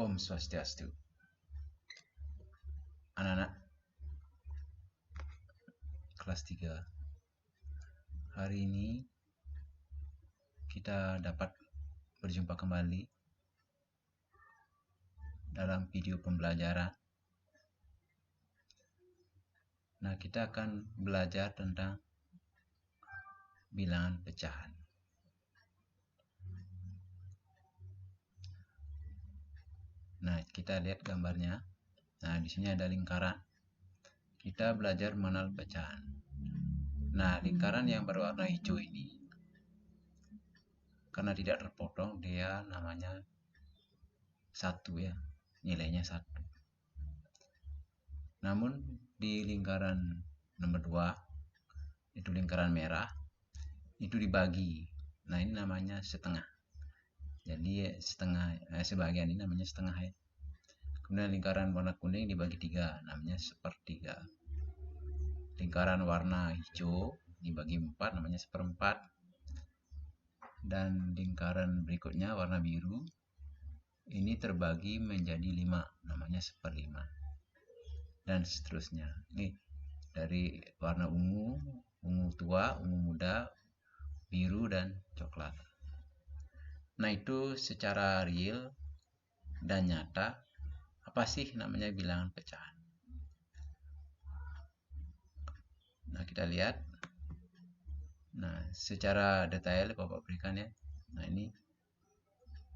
Om Swastiastu. Anak-anak kelas 3, hari ini kita dapat berjumpa kembali dalam video pembelajaran. Nah, kita akan belajar tentang bilangan pecahan. Nah, kita lihat gambarnya. Nah, di sini ada lingkaran. Kita belajar mengenal pecahan. Nah, lingkaran yang berwarna hijau ini, karena tidak terpotong, dia namanya 1 ya, nilainya 1. Namun di lingkaran nomor 2, itu lingkaran merah, itu dibagi. Nah, ini namanya setengah. Jadi sebagian ini namanya setengah ya. Kemudian lingkaran warna kuning dibagi 3, namanya sepertiga. Lingkaran warna hijau dibagi 4, namanya seperempat. Dan lingkaran berikutnya warna biru, ini terbagi menjadi 5, namanya seperlima. Dan seterusnya. Ini dari warna ungu, ungu tua, ungu muda, biru, dan coklat. Nah, itu secara real dan nyata, apa sih namanya bilangan pecahan? Nah, kita lihat. Nah, secara detail Bapak berikan ya. Nah, ini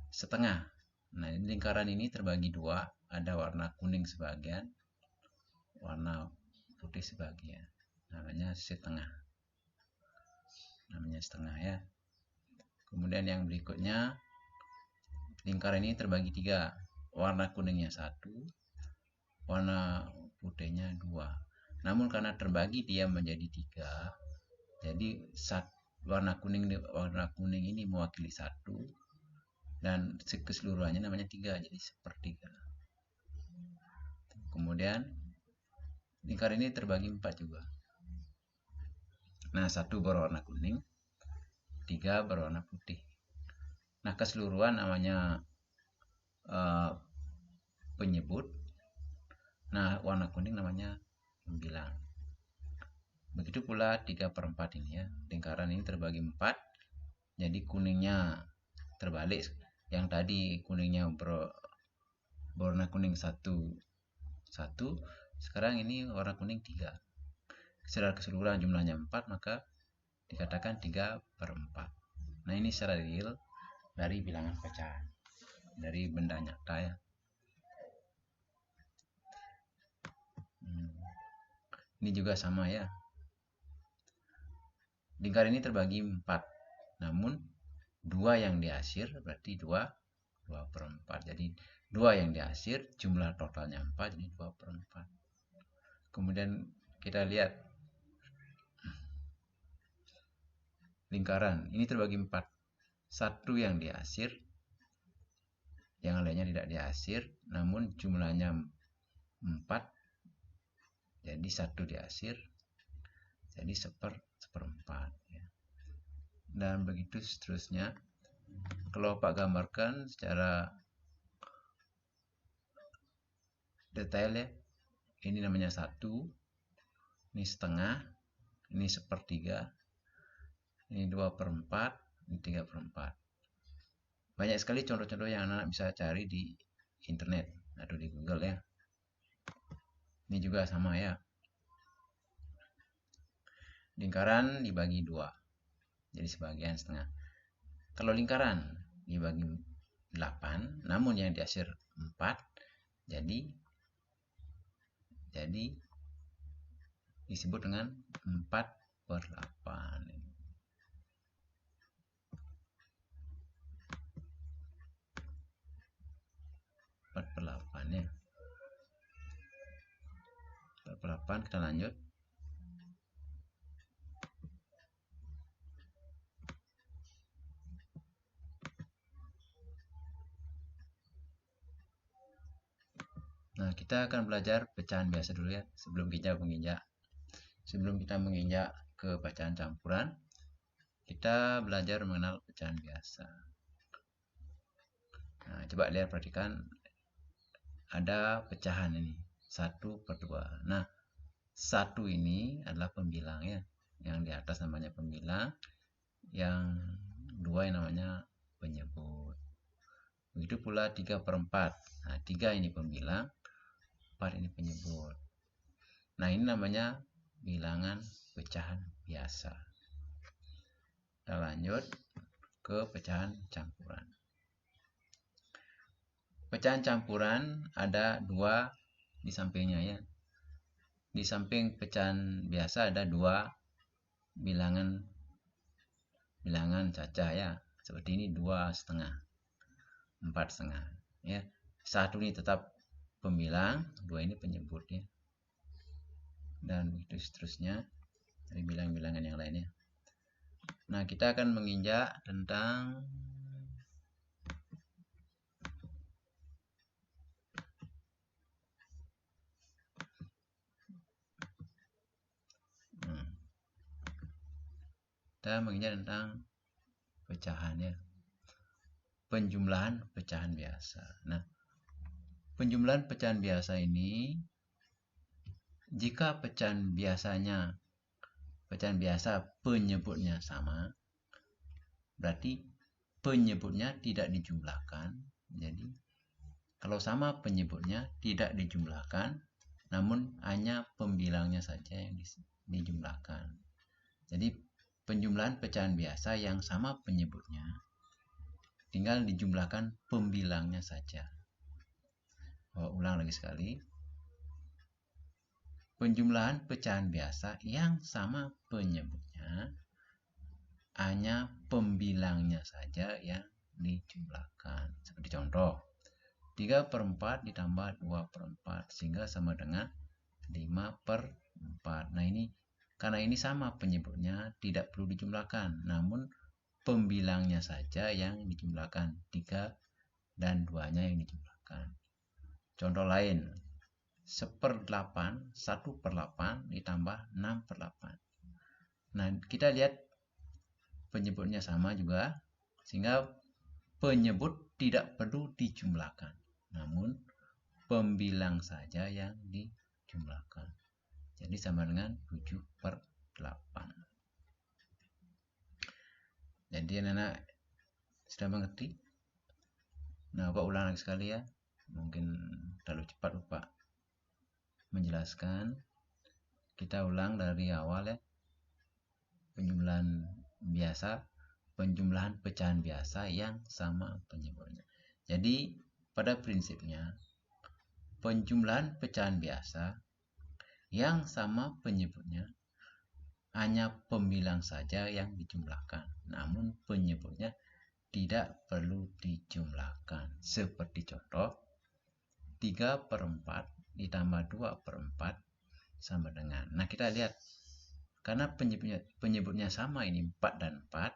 setengah. Nah, ini lingkaran ini terbagi 2, ada warna kuning sebagian, warna putih sebagian. Namanya setengah. Namanya setengah ya. Kemudian yang berikutnya, lingkaran ini terbagi 3, warna kuningnya 1, warna putihnya 2. Namun karena terbagi dia menjadi 3, jadi warna kuning ini mewakili 1, dan keseluruhannya namanya 3, jadi sepertiga. Kemudian lingkaran ini terbagi 4 juga. Nah, 1 berwarna kuning, 3 berwarna putih. Nah, keseluruhan namanya penyebut. Nah, warna kuning namanya pembilang. Begitu pula 3/4 ini ya. Lingkaran ini terbagi 4, jadi kuningnya terbalik. Yang tadi kuningnya berwarna kuning 1, sekarang ini warna kuning 3. Secara keseluruhan jumlahnya 4, maka dikatakan 3/4. Nah, ini secara real dari bilangan pecahan, dari benda nyata ya. Ini juga sama ya. Lingkaran ini terbagi 4, namun 2 yang diakhir berarti 2/4. Jadi 2 yang diakhir, jumlah totalnya 4, jadi 2/4. Kemudian kita lihat lingkaran ini terbagi 4, 1 yang diakhir, yang lainnya tidak diakhir, namun jumlahnya 4, jadi 1 diakhir, jadi seperempat ya. Dan begitu seterusnya. Kalau Pak gambarkan secara detail ya, ini namanya 1, ini setengah, ini sepertiga, ini 2/4, ini 3/4. Banyak sekali contoh-contoh yang anak-anak bisa cari di internet atau di Google ya. Ini juga sama ya. Lingkaran dibagi 2, jadi sebagian setengah. Kalau lingkaran dibagi 8, namun yang diakhir 4, jadi disebut dengan 4/8. 4/8 ya. 4/8, kita lanjut. Nah, kita akan belajar pecahan biasa dulu ya, sebelum kita menginjak ke pecahan campuran. Kita belajar mengenal pecahan biasa. Nah, coba lihat, perhatikan ada pecahan ini 1/2. Nah, 1 ini adalah pembilang ya. Yang di atas namanya pembilang, yang 2 yang namanya penyebut. Begitu pula 3/4. Nah, 3 ini pembilang, 4 ini penyebut. Nah, ini namanya bilangan pecahan biasa. Kita lanjut ke pecahan campuran. Pecahan campuran ada 2 di sampingnya ya. Di samping pecahan biasa ada 2 bilangan cacah ya. Seperti ini 2,5, 4,5 ya. 1 ini tetap pembilang, 2 ini penyebut ya. Dan begitu seterusnya dari bilangan-bilangan yang lainnya. Nah, kita akan menginjak tentang pecahan ya. Penjumlahan pecahan biasa. Nah, penjumlahan pecahan biasa ini, jika pecahan biasa penyebutnya sama, berarti penyebutnya tidak dijumlahkan. Jadi kalau sama penyebutnya tidak dijumlahkan, namun hanya pembilangnya saja yang dijumlahkan. Jadi penjumlahan pecahan biasa yang sama penyebutnya, tinggal dijumlahkan pembilangnya saja. Ulang lagi sekali. Penjumlahan pecahan biasa yang sama penyebutnya, hanya pembilangnya saja yang dijumlahkan. Seperti contoh, 3/4 ditambah 2/4 sehingga sama dengan 5/4. Nah, ini karena ini sama penyebutnya tidak perlu dijumlahkan, namun pembilangnya saja yang dijumlahkan, 3 dan 2-nya yang dijumlahkan. Contoh lain, 1/8 ditambah 6/8. Nah, kita lihat penyebutnya sama juga, sehingga penyebut tidak perlu dijumlahkan, namun pembilang saja yang dijumlahkan. Jadi sama dengan 7/8. Jadi anak-anak sudah mengerti? Nah, Bapak ulang lagi sekali ya. Mungkin terlalu cepat Bapak menjelaskan. Kita ulang dari awal ya. Penjumlahan pecahan biasa yang sama penyebutnya. Jadi pada prinsipnya penjumlahan pecahan biasa yang sama penyebutnya, hanya pembilang saja yang dijumlahkan, namun penyebutnya tidak perlu dijumlahkan. Seperti contoh, 3/4 ditambah 2/4 sama dengan. Nah, kita lihat karena penyebutnya sama, ini 4 dan 4,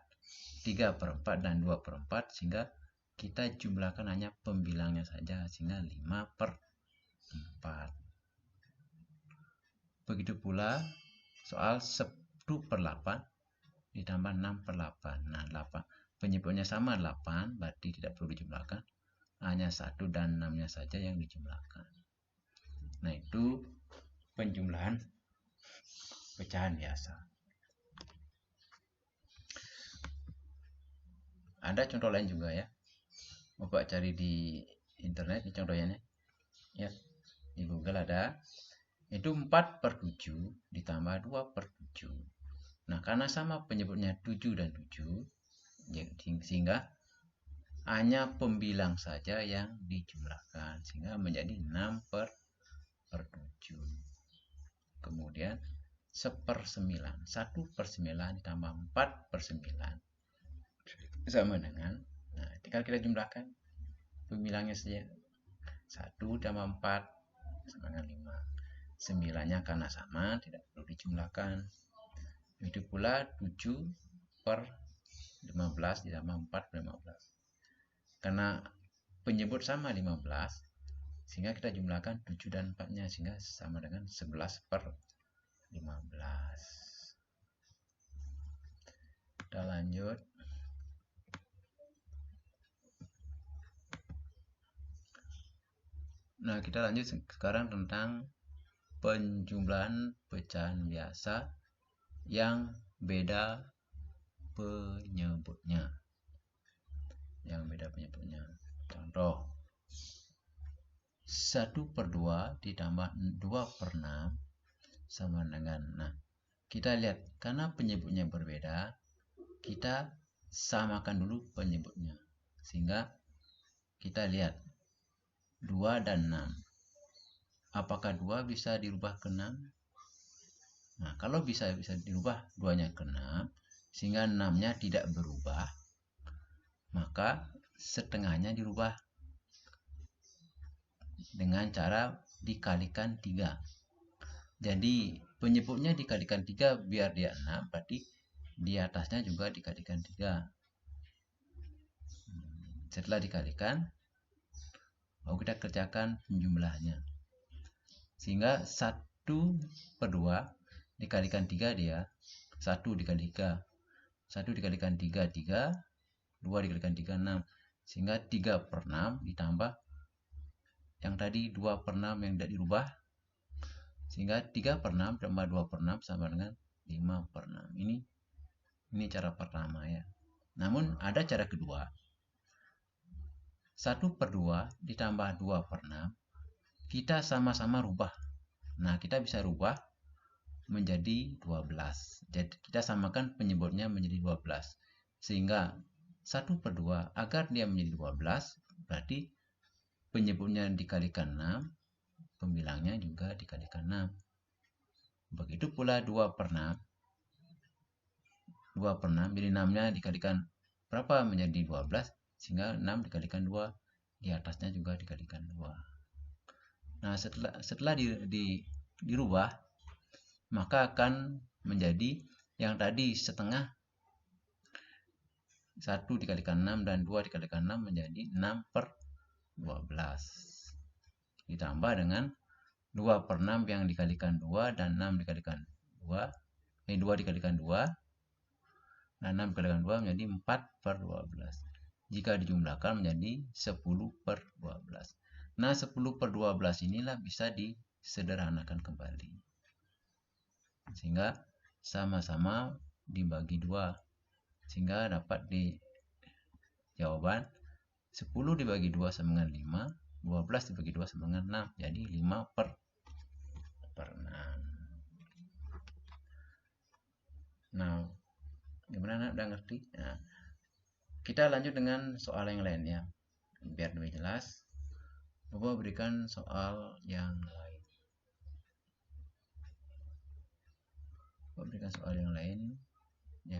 3/4 dan 2/4, sehingga kita jumlahkan hanya pembilangnya saja, sehingga 5/4. Begitu pula soal 1/8 ditambah 6/8. Nah, 8 penyebutnya sama 8, berarti tidak perlu dijumlahkan, hanya 1 dan 6-nya saja yang dijumlahkan. Nah, itu penjumlahan pecahan biasa. Ada contoh lain juga ya. Bapak cari di internet ini contohnya ya. Di Google ada. Itu 4/7 ditambah 2/7. Nah, karena sama penyebutnya 7 dan 7, sehingga hanya pembilang saja yang dijumlahkan, sehingga menjadi 6/7. Kemudian 1/9. 1/9 ditambah 4/9 sama dengan, nah, tinggal kita jumlahkan pembilangnya saja. 1 tambah 4 sama dengan 5. 9-nya karena sama tidak perlu dijumlahkan. Begitu pula 7/15 ditambah 4/15. Karena penyebut sama 15, sehingga kita jumlahkan 7 dan 4-nya, sehingga sama dengan 11/15. Kita lanjut. Nah, kita lanjut sekarang tentang penjumlahan pecahan biasa yang beda penyebutnya. Contoh, 1/2 ditambah 2/6 sama dengan, nah kita lihat karena penyebutnya berbeda, kita samakan dulu penyebutnya, sehingga kita lihat 2 dan 6, apakah 2 bisa dirubah ke 6? Nah, kalau bisa dirubah 2-nya ke 6 sehingga 6-nya tidak berubah, maka setengahnya dirubah dengan cara dikalikan 3. Jadi penyebutnya dikalikan 3 biar dia 6, berarti di atasnya juga dikalikan 3. Setelah dikalikan, lalu kita kerjakan penjumlahannya. Sehingga 1/2 dikalikan 3 dia 1 dikali 3. 1 dikalikan 3, 3. 2 dikalikan 3, 6. Sehingga 3/6 ditambah yang tadi 2/6 yang tidak dirubah. Sehingga 3/6 tambah 2/6 sama dengan 5/6. Ini cara pertama ya. Namun ada cara kedua. 1/2 ditambah 2/6 kita sama-sama rubah. Nah, kita bisa rubah menjadi 12. Jadi kita samakan penyebutnya menjadi 12. Sehingga 1/2 agar dia menjadi 12 berarti penyebutnya dikalikan 6, pembilangnya juga dikalikan 6. Begitu pula 2/6. 2/6 jadi 6-nya dikalikan berapa menjadi 12, sehingga 6 dikalikan 2, di atasnya juga dikalikan 2. Nah, setelah dirubah, maka akan menjadi yang tadi setengah 1 dikalikan 6 dan 2 dikalikan 6 menjadi 6/12. Ditambah dengan 2/6 yang dikalikan 2 dan 6 dikalikan 2. 2 dikalikan 2 dan 6 dikalikan 2 menjadi 4/12. Jika dijumlahkan menjadi 10/12. Nah, 10/12 inilah bisa disederhanakan kembali. Sehingga sama-sama dibagi 2. Sehingga dapat di jawaban 10 dibagi 2 sama dengan 5, 12 dibagi 2 sama dengan 6. Jadi 5/6. Nah, gimana, udah ngerti? Nah, kita lanjut dengan soal yang lain ya. Biar lebih jelas, Bapak berikan soal yang lain. Ya.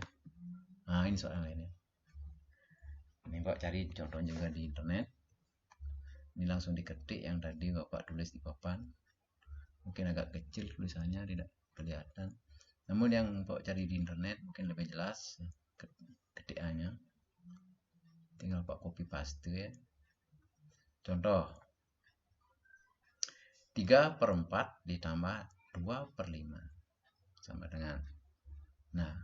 Nah, ini soal yang lain ya. Ini Bapak cari contoh juga di internet. Ini langsung diketik yang tadi Bapak tulis di papan. Mungkin agak kecil tulisannya, tidak kelihatan. Namun yang Bapak cari di internet mungkin lebih jelas ketikannya. Tinggal Pak copy paste ya. Contoh 3/4 ditambah 2/5 sama dengan, nah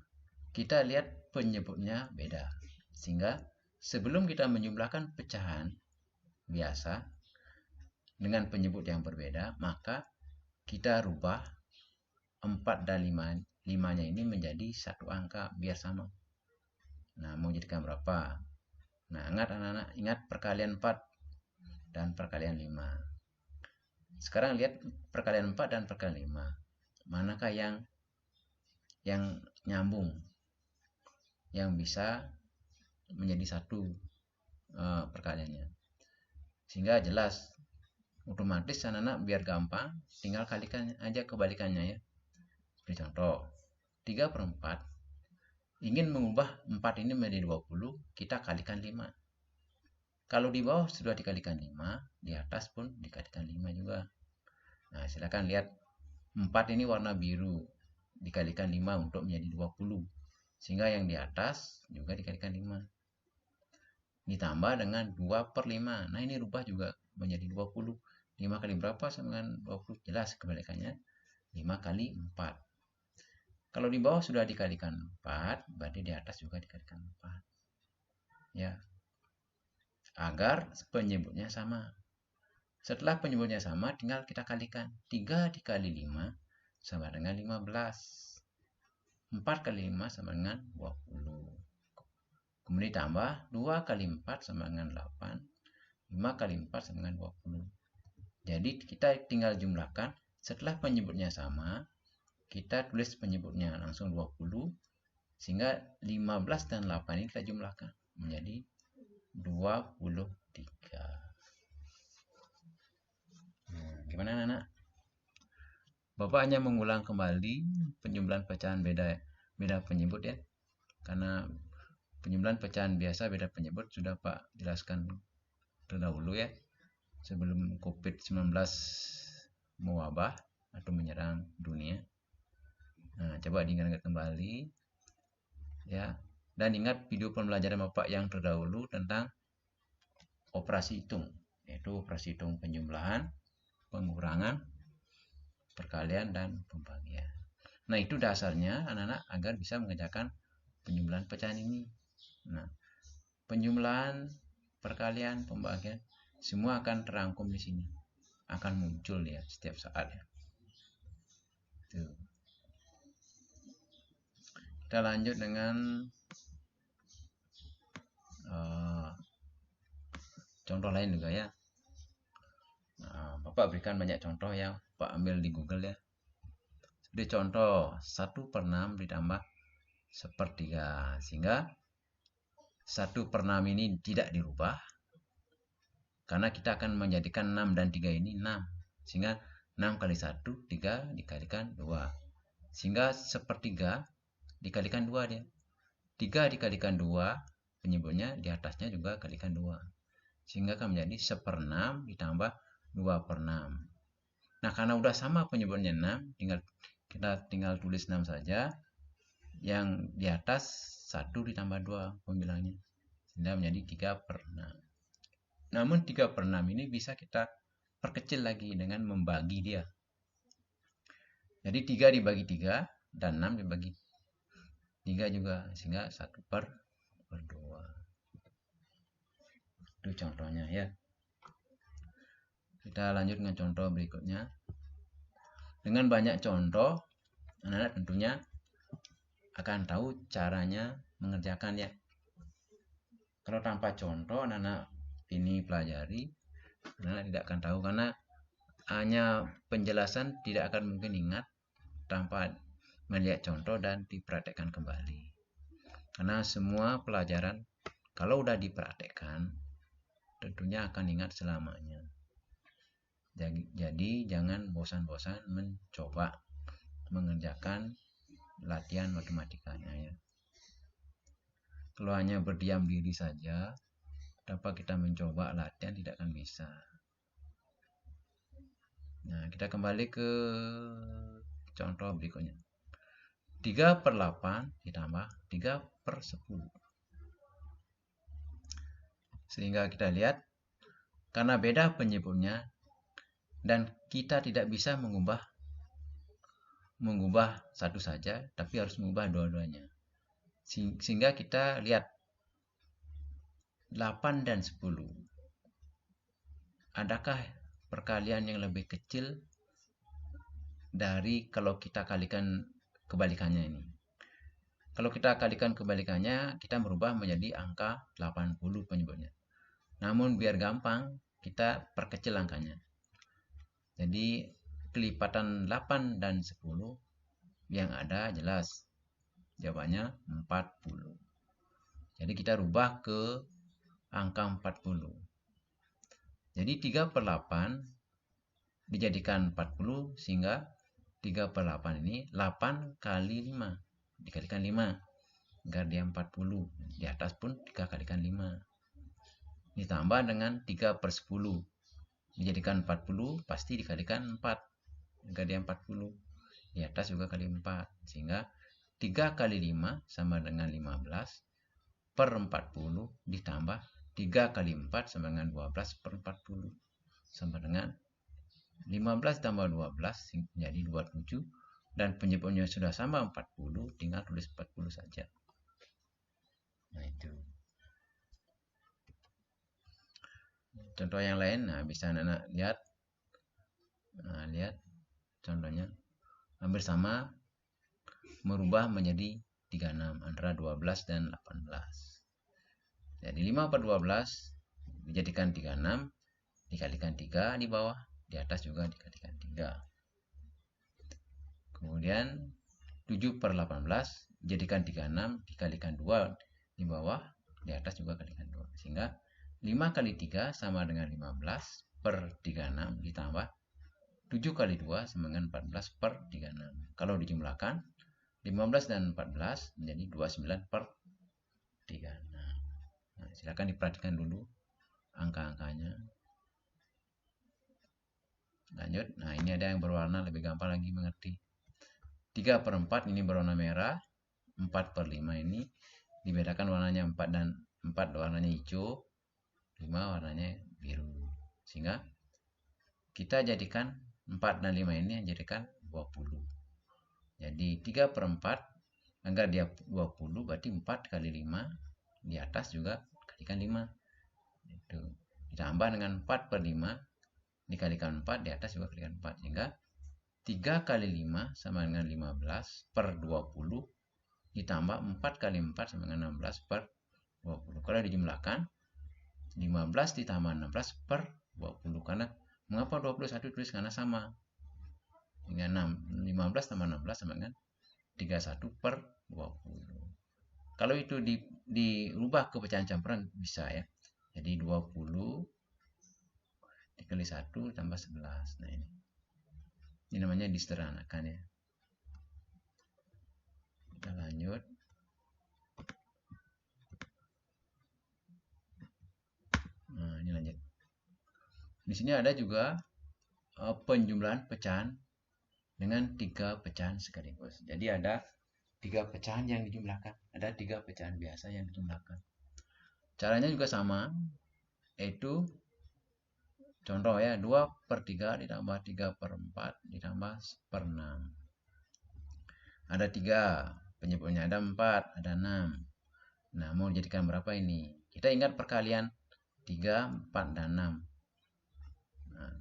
kita lihat penyebutnya beda, sehingga sebelum kita menjumlahkan pecahan biasa dengan penyebut yang berbeda, maka kita rubah 4 dan 5-nya ini menjadi satu angka biar sama. Nah, mau jadikan berapa? Nah, ingat anak-anak, ingat perkalian 4 dan perkalian 5. Sekarang lihat perkalian 4 dan perkalian 5. Manakah yang nyambung? Yang bisa menjadi satu perkaliannya. Sehingga jelas, otomatis anak-anak biar gampang, tinggal kalikan aja kebalikannya ya. Seperti contoh, 3/4 ingin mengubah 4 ini menjadi 20, kita kalikan 5. Kalau di bawah sudah dikalikan 5, di atas pun dikalikan 5 juga. Nah, silakan lihat 4 ini warna biru, dikalikan 5 untuk menjadi 20. Sehingga yang di atas juga dikalikan 5. Ditambah dengan 2/5. Nah, ini rubah juga menjadi 20. 5 kali berapa sama dengan 20? Jelas kebalikannya 5 kali 4. Kalau di bawah sudah dikalikan 4, berarti di atas juga dikalikan 4. Ya. Agar penyebutnya sama. Setelah penyebutnya sama, tinggal kita kalikan. 3 dikali 5 sama dengan 15. 4 kali 5 sama dengan 20. Kemudian ditambah 2 kali 4 sama dengan 8. 5 kali 4 sama dengan 20. Jadi kita tinggal jumlahkan. Setelah penyebutnya sama, kita tulis penyebutnya langsung 20. Sehingga 15 dan 8 ini kita jumlahkan menjadi 23. Gimana anak-anak? Bapak hanya mengulang kembali penjumlahan pecahan beda penyebut ya. Karena penjumlahan pecahan biasa beda penyebut sudah Pak jelaskan terdahulu ya. Sebelum COVID-19 mewabah atau menyerang dunia. Nah, coba diingat kembali ya. Dan ingat video pembelajaran Bapak yang terdahulu tentang operasi hitung, yaitu operasi hitung penjumlahan, pengurangan, perkalian, dan pembagian. Nah, itu dasarnya anak-anak agar bisa mengerjakan penjumlahan pecahan ini. Nah, penjumlahan, perkalian, pembagian, semua akan terangkum di sini. Akan muncul ya setiap saat ya. Tuh. Kita lanjut dengan contoh lain juga ya. Nah, Bapak berikan banyak contoh yang Pak ambil di Google ya. Seperti contoh 1/6 ditambah 1/3, sehingga 1/6 ini tidak dirubah karena kita akan menjadikan 6 dan 3 ini 6, sehingga 6 kali 1 3 dikalikan 2, sehingga 1/3 dikalikan 2 dia. 3 dikalikan 2 penyebutnya di atasnya juga kalikan 2, sehingga akan menjadi 1/6 ditambah 2/6. Nah, karena udah sama penyebutnya 6, kita tinggal tulis 6 saja. Yang di atas 1 ditambah 2 pembilangnya, sehingga menjadi 3/6. Namun 3/6 ini bisa kita perkecil lagi dengan membagi dia. Jadi 3 dibagi 3 dan 6 dibagi 3 juga, sehingga 1/2. Itu contohnya ya. Kita lanjut dengan contoh berikutnya. Dengan banyak contoh, anak-anak tentunya akan tahu caranya mengerjakan ya. Kalau tanpa contoh, anak-anak ini pelajari, anak-anak tidak akan tahu, karena hanya penjelasan tidak akan mungkin ingat tanpa melihat contoh dan dipraktekkan kembali. Karena semua pelajaran kalau udah dipraktekkan tentunya akan ingat selamanya. Jadi jangan bosan-bosan mencoba mengerjakan latihan matematikanya ya. Kalau hanya berdiam diri saja tanpa kita mencoba latihan, tidak akan bisa. Nah, kita kembali ke contoh berikutnya. 3/8 ditambah 3/10. Sehingga kita lihat karena beda penyebutnya dan kita tidak bisa mengubah satu saja, tapi harus mengubah dua-duanya. Sehingga kita lihat 8 dan 10. Adakah perkalian yang lebih kecil dari kalau kita kalikan kebalikannya ini? Kalau kita kalikan kebalikannya, kita merubah menjadi angka 80 penyebutnya. Namun biar gampang, kita perkecil angkanya. Jadi kelipatan 8 dan 10 yang ada jelas jawabannya 40. Jadi kita rubah ke angka 40. Jadi 3/8 dijadikan 40, sehingga 3/8 ini 8 kali 5 dikalikan 5 agar dia 40. Di atas pun 3 kalikan 5 ditambah dengan 3/10 dijadikan 40, pasti dikalikan 4 agar dia 40. Di atas juga kali 4, sehingga 3 kali 5 sama dengan 15/40 ditambah 3 kali 4 sama dengan 12/40 sama dengan 15 tambah 12 menjadi 27, dan penyebutnya sudah sama 40, tinggal tulis 40 saja. Nah, itu. contoh yang lain. Nah, bisa anak lihat. Nah, lihat contohnya. Hampir sama, merubah menjadi 36 antara 12 dan 18. Jadi 5 per 12 dijadikan 36, dikalikan 3 di bawah, di atas juga dikalikan 3. Kemudian 7 per 18 dijadikan 36, dikalikan 2 di bawah, di atas juga kalikan 2. Sehingga 5 kali 3 sama dengan 15 per 36 ditambah 7 kali 2 sama dengan 14 per 36. Kalau dijumlahkan 15 dan 14 menjadi 29 per 36. Nah, silakan diperhatikan dulu angka-angkanya. Lanjut. Nah, ini ada yang berwarna, lebih gampang lagi mengerti. 3 per 4 ini berwarna merah. 4 per 5 ini dibedakan warnanya, 4 dan 4 warnanya hijau, 5 warnanya biru. Sehingga kita jadikan 4 dan 5 ini jadikan 20. Jadi 3 per 4 agar dia 20 berarti 4 kali 5 di atas juga kalikan 5. Itu ditambah dengan 4 per 5 dikalikan 4 di atas juga kalikan 4. Sehingga 3 kali 5 sama dengan 15 per 20 ditambah 4 kali 4 sama dengan 16 per 20. Kalau dijumlahkan 15 ditambah 16 per 20. Karena mengapa 21 tulis? Karena sama. Hingga 15 tambah 16 sama dengan 31 per 20. Kalau itu dirubah ke pecahan campuran bisa ya. Jadi 20 dikali 1 tambah 11. Nah ini. Ini namanya disederhanakan ya. Kita lanjut. Nah, ini lanjut. Di sini ada juga penjumlahan pecahan dengan 3 pecahan sekaligus. Jadi ada 3 pecahan yang dijumlahkan. Ada 3 pecahan biasa yang dijumlahkan. Caranya juga sama. Yaitu contoh ya, 2 per 3 ditambah 3 per 4 ditambah per 6. Ada 3 penyebutnya, ada 4, ada 6. Nah, mau dijadikan berapa ini? Kita ingat perkalian 3, 4, dan 6. Nah,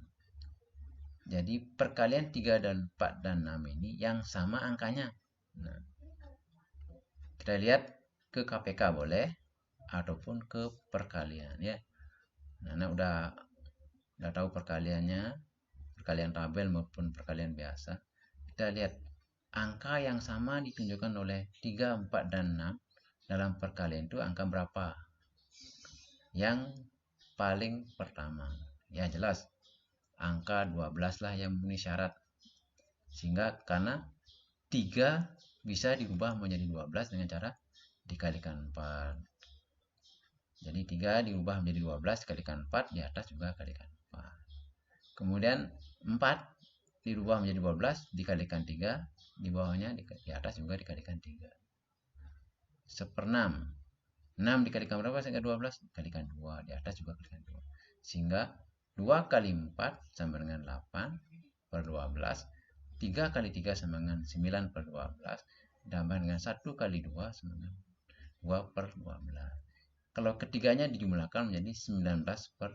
jadi perkalian 3 dan 4 dan 6 ini yang sama angkanya. Nah, kita lihat ke KPK boleh ataupun ke perkalian ya. Nah, udah tahu perkaliannya, perkalian tabel maupun perkalian biasa. Kita lihat angka yang sama ditunjukkan oleh 3, 4, dan 6 dalam perkalian itu angka berapa? Yang paling pertama. Ya jelas, angka 12 lah yang memenuhi syarat. Sehingga karena 3 bisa diubah menjadi 12 dengan cara dikalikan 4. Jadi 3 diubah menjadi 12 dikalikan 4, di atas juga kalikan 4. Kemudian 4 dirubah menjadi 12 dikalikan 3, di bawahnya di atas juga dikalikan 3. 1/6. 6 dikalikan berapa sehingga 12? Dikalikan 2, di atas juga kalikan 2. Sehingga 2 kali 4 sama dengan 8 per 12. 3 kali 3 sama dengan 9 per 12. Ditambah dengan 1 kali 2 sama dengan 2 per 12. Kalau ketiganya dijumlahkan menjadi 19 per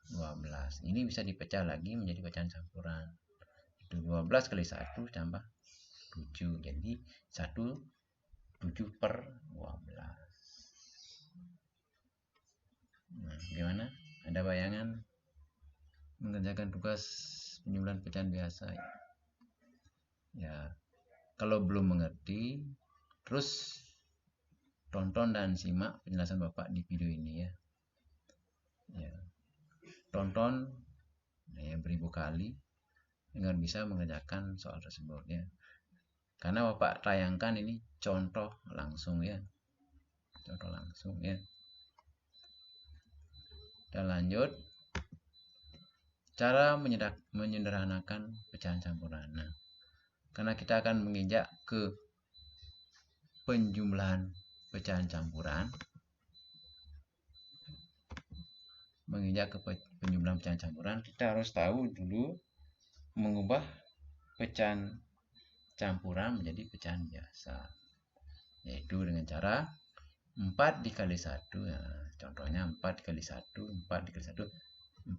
12. Ini bisa dipecah lagi menjadi pecahan campuran. Itu 12 kali 1 tambah 7. Jadi 7 per 12. Nah, gimana? Ada bayangan mengerjakan tugas penjumlahan pecahan biasa ya? Ya, kalau belum mengerti, terus tonton dan simak penjelasan Bapak di video ini ya. Ya, tonton ya, beribu kali agar bisa mengerjakan soal tersebut ya. Karena Bapak tayangkan ini contoh langsung ya. Contoh langsung ya. Dan lanjut. Cara menyederhanakan pecahan campuran. Nah, karena kita akan menginjak ke penjumlahan pecahan campuran. Menginjak ke penjumlahan pecahan campuran, kita harus tahu dulu mengubah pecahan campuran menjadi pecahan biasa. Yaitu dengan cara 4 dikali 1. Ya, contohnya 4 dikali 1, 4 dikali 1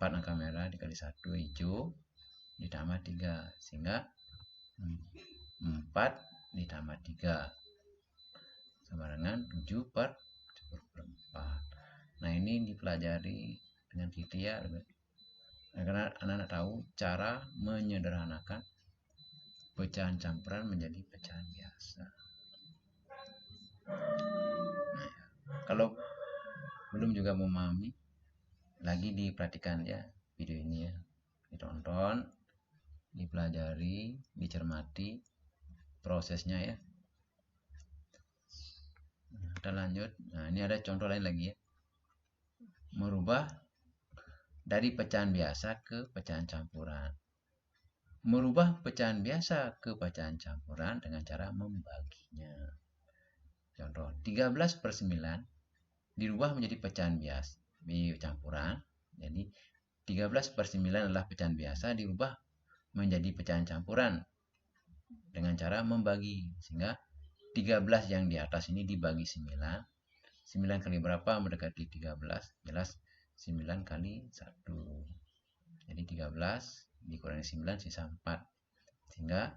4 angka merah dikali 1 hijau ditambah 3, sehingga 4 ditambah 3 sama dengan 7/4. Nah, ini dipelajari dengan teliti ya, karena anak-anak tahu cara menyederhanakan pecahan campuran menjadi pecahan biasa. Nah, kalau belum juga memahami, lagi diperhatikan ya video ini ya, ditonton, dipelajari, dicermati prosesnya ya. Nah, kita lanjut. Nah, ini ada contoh lain lagi ya, merubah dari pecahan biasa ke pecahan campuran. Merubah pecahan biasa ke pecahan campuran dengan cara membaginya. Contoh, 13/9 dirubah menjadi pecahan biasa di campuran. Jadi 13/9 adalah pecahan biasa dirubah menjadi pecahan campuran dengan cara membagi, sehingga 13 yang di atas ini dibagi 9. 9 kali berapa mendekati 13? Jelas 9 kali 1. Jadi 13 dikurangi 9 sisa 4. Sehingga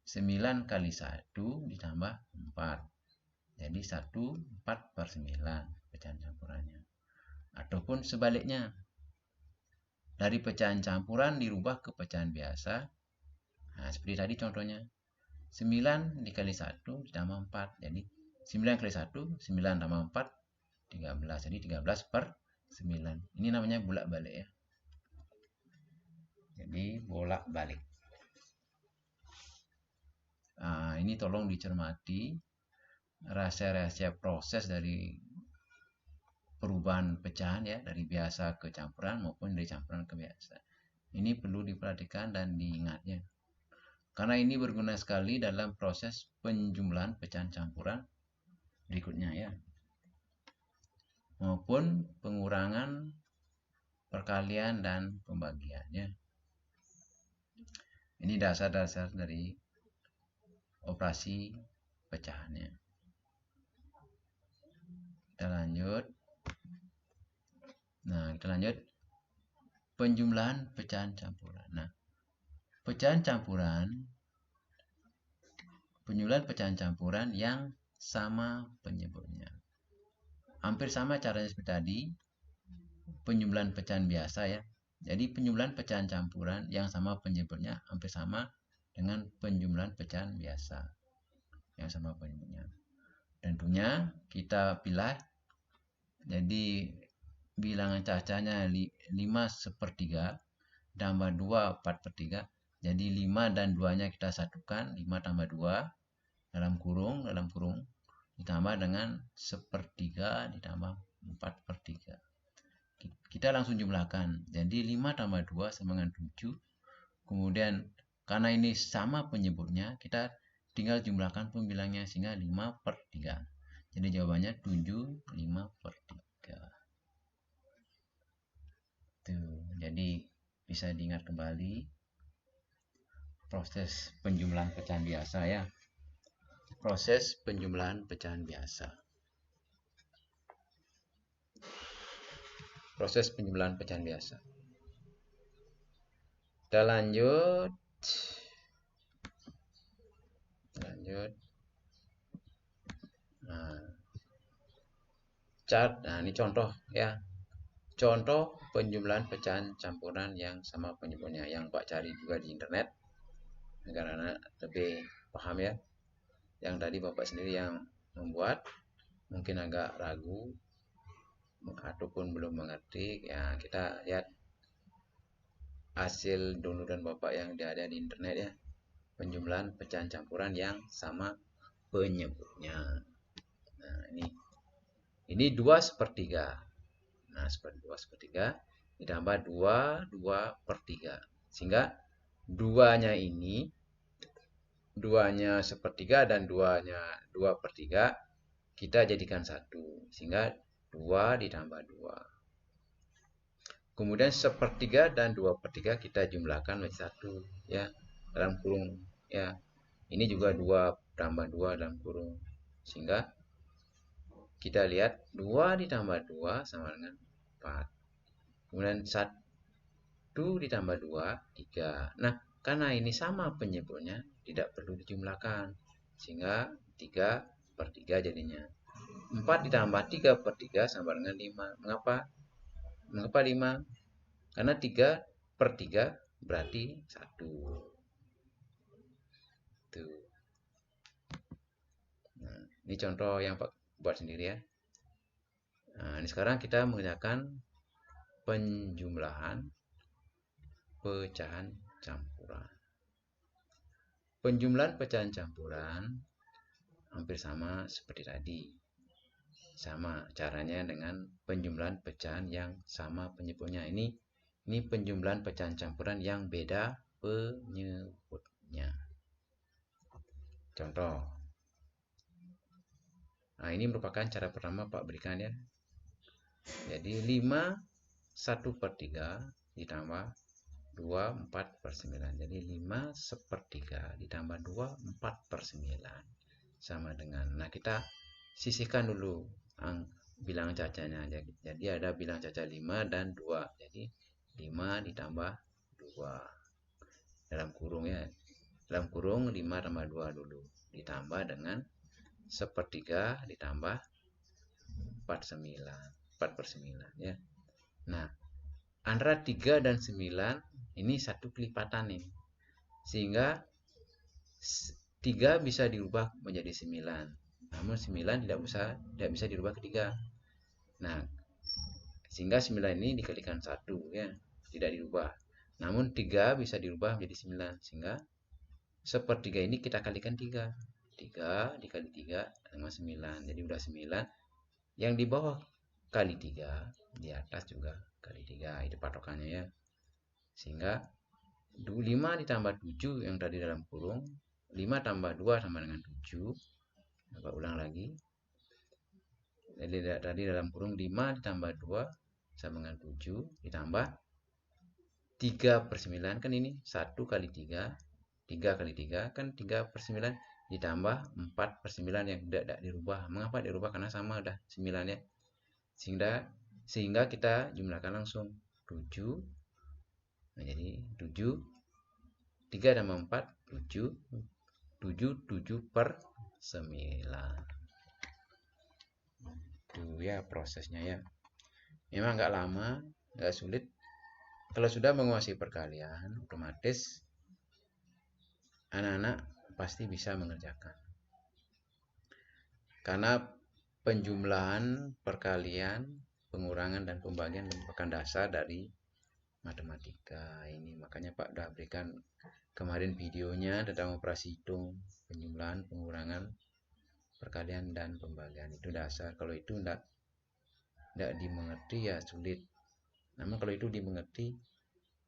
9 kali 1 ditambah 4. Jadi 1/4/9 pecahan campurannya. Ataupun sebaliknya, dari pecahan campuran dirubah ke pecahan biasa. Nah, seperti tadi contohnya, 9 dikali 1 ditambah 4. Jadi 9 kali 1, 9 tambah 4, 13. Jadi 13/9. Ini namanya bolak-balik ya. Jadi bolak-balik. Nah, ini tolong dicermati rahasia-rahasia proses dari perubahan pecahan ya, dari biasa ke campuran maupun dari campuran ke biasa. Ini perlu diperhatikan dan diingat ya, karena ini berguna sekali dalam proses penjumlahan pecahan campuran berikutnya ya, maupun pengurangan, perkalian, dan pembagiannya. Ini dasar-dasar dari operasi pecahannya. Kita lanjut. Nah, kita lanjut penjumlahan pecahan campuran. Nah, penjumlahan pecahan campuran yang sama penyebutnya. Hampir sama caranya seperti tadi, penjumlahan pecahan biasa ya. Jadi penjumlahan pecahan campuran yang sama penyebutnya hampir sama dengan penjumlahan pecahan biasa yang sama penyebutnya. Tentunya kita pilih, jadi bilangan cacahnya 5/3 tambah 2 4/3. Jadi 5 dan 2-nya kita satukan, 5 tambah 2 dalam kurung ditambah dengan 1/3 ditambah 4/3. Kita langsung jumlahkan. Jadi 5 tambah 2 sama dengan 7. Kemudian karena ini sama penyebutnya, kita tinggal jumlahkan pembilangnya sehingga 5/3. Jadi jawabannya 7 5/3. Tuh, jadi bisa diingat kembali proses penjumlahan pecahan biasa ya. Proses penjumlahan pecahan biasa. Proses penjumlahan pecahan biasa. Kita lanjut. Nah, ini contoh ya. Contoh penjumlahan pecahan campuran yang sama penyebutnya, yang Pak cari juga di internet agar anak lebih paham ya. Yang tadi Bapak sendiri yang membuat mungkin agak ragu ataupun belum mengerti ya, kita lihat hasil downloadan Bapak yang ada di internet ya, penjumlahan pecahan campuran yang sama penyebutnya. Nah, ini 2/3. Nah, 2/3 ditambah 2/3. Sehingga duanya 1/3 dan duanya 2/3 kita jadikan 1. Sehingga 2 ditambah 2. Kemudian 1/3 dan 2/3 kita jumlahkan menjadi 1 ya, dalam kurung ya. Ini juga 2 tambah 2 dalam kurung. Sehingga kita lihat 2 ditambah 2 sama dengan 4. Kemudian 1 ditambah 2, 3. Nah, karena ini sama penyebutnya, tidak perlu dijumlahkan. Sehingga 3/3 jadinya. 4 ditambah 3/3 sama dengan 5. Mengapa? Mengapa 5? Karena 3/3 berarti 1. Tuh. Nah, ini contoh yang Pak buat sendiri ya. Nah, ini sekarang kita mengerjakan penjumlahan pecahan campuran. Penjumlahan pecahan campuran hampir sama seperti tadi. Sama caranya dengan penjumlahan pecahan yang sama penyebutnya. Ini penjumlahan pecahan campuran yang beda penyebutnya. Contoh. Nah, ini merupakan cara pertama Pak berikan ya. Jadi 5 1/3 ditambah 2 4/9. Jadi 5 1/3 ditambah 2 4/9 sama dengan. Nah, kita sisihkan dulu bilangan cacanya. Jadi ada bilangan caca 5 dan 2. Jadi 5 ditambah 2. Dalam kurung ya. Dalam kurung 5 tambah 2 dulu. Ditambah dengan 1/3 ditambah 4/9 ya. Nah, antara 3 dan 9 ini satu kelipatan nih. Sehingga 3 bisa dirubah menjadi 9. Namun 9 tidak bisa dirubah ke 3. Nah, sehingga 9 ini dikalikan 1 ya, tidak dirubah. Namun 3 bisa dirubah menjadi 9. Sehingga 1/3 ini kita kalikan 3. 3 dikali 3 sama 9. Jadi udah 9. Yang di bawah kali 3, di atas juga kali 3. Itu patokannya ya. Sehingga 5 ditambah 7 yang tadi dalam kurung, 5 tambah 2 sama dengan 7. Coba ulang lagi. Jadi tadi dalam kurung 5 ditambah 2 sama dengan 7 ditambah 3/9 kan ini 1 kali 3. 3 kali 3 kan 3/9 ditambah 4/9 yang tidak dirubah. Mengapa dirubah? Karena sama udah 9 ya. Sehingga kita jumlahkan langsung 7. Nah, jadi 7 3 tambah 4 7 7/9. Itu ya prosesnya ya. Memang nggak lama, nggak sulit. Kalau sudah menguasai perkalian, otomatis anak-anak pasti bisa mengerjakan. Karena penjumlahan, perkalian, pengurangan, dan pembagian merupakan dasar dari matematika. Ini makanya Pak udah berikan kemarin videonya tentang operasi hitung, penjumlahan, pengurangan, perkalian, dan pembagian. Itu dasar. Kalau itu tidak dimengerti ya sulit. Namun kalau itu dimengerti,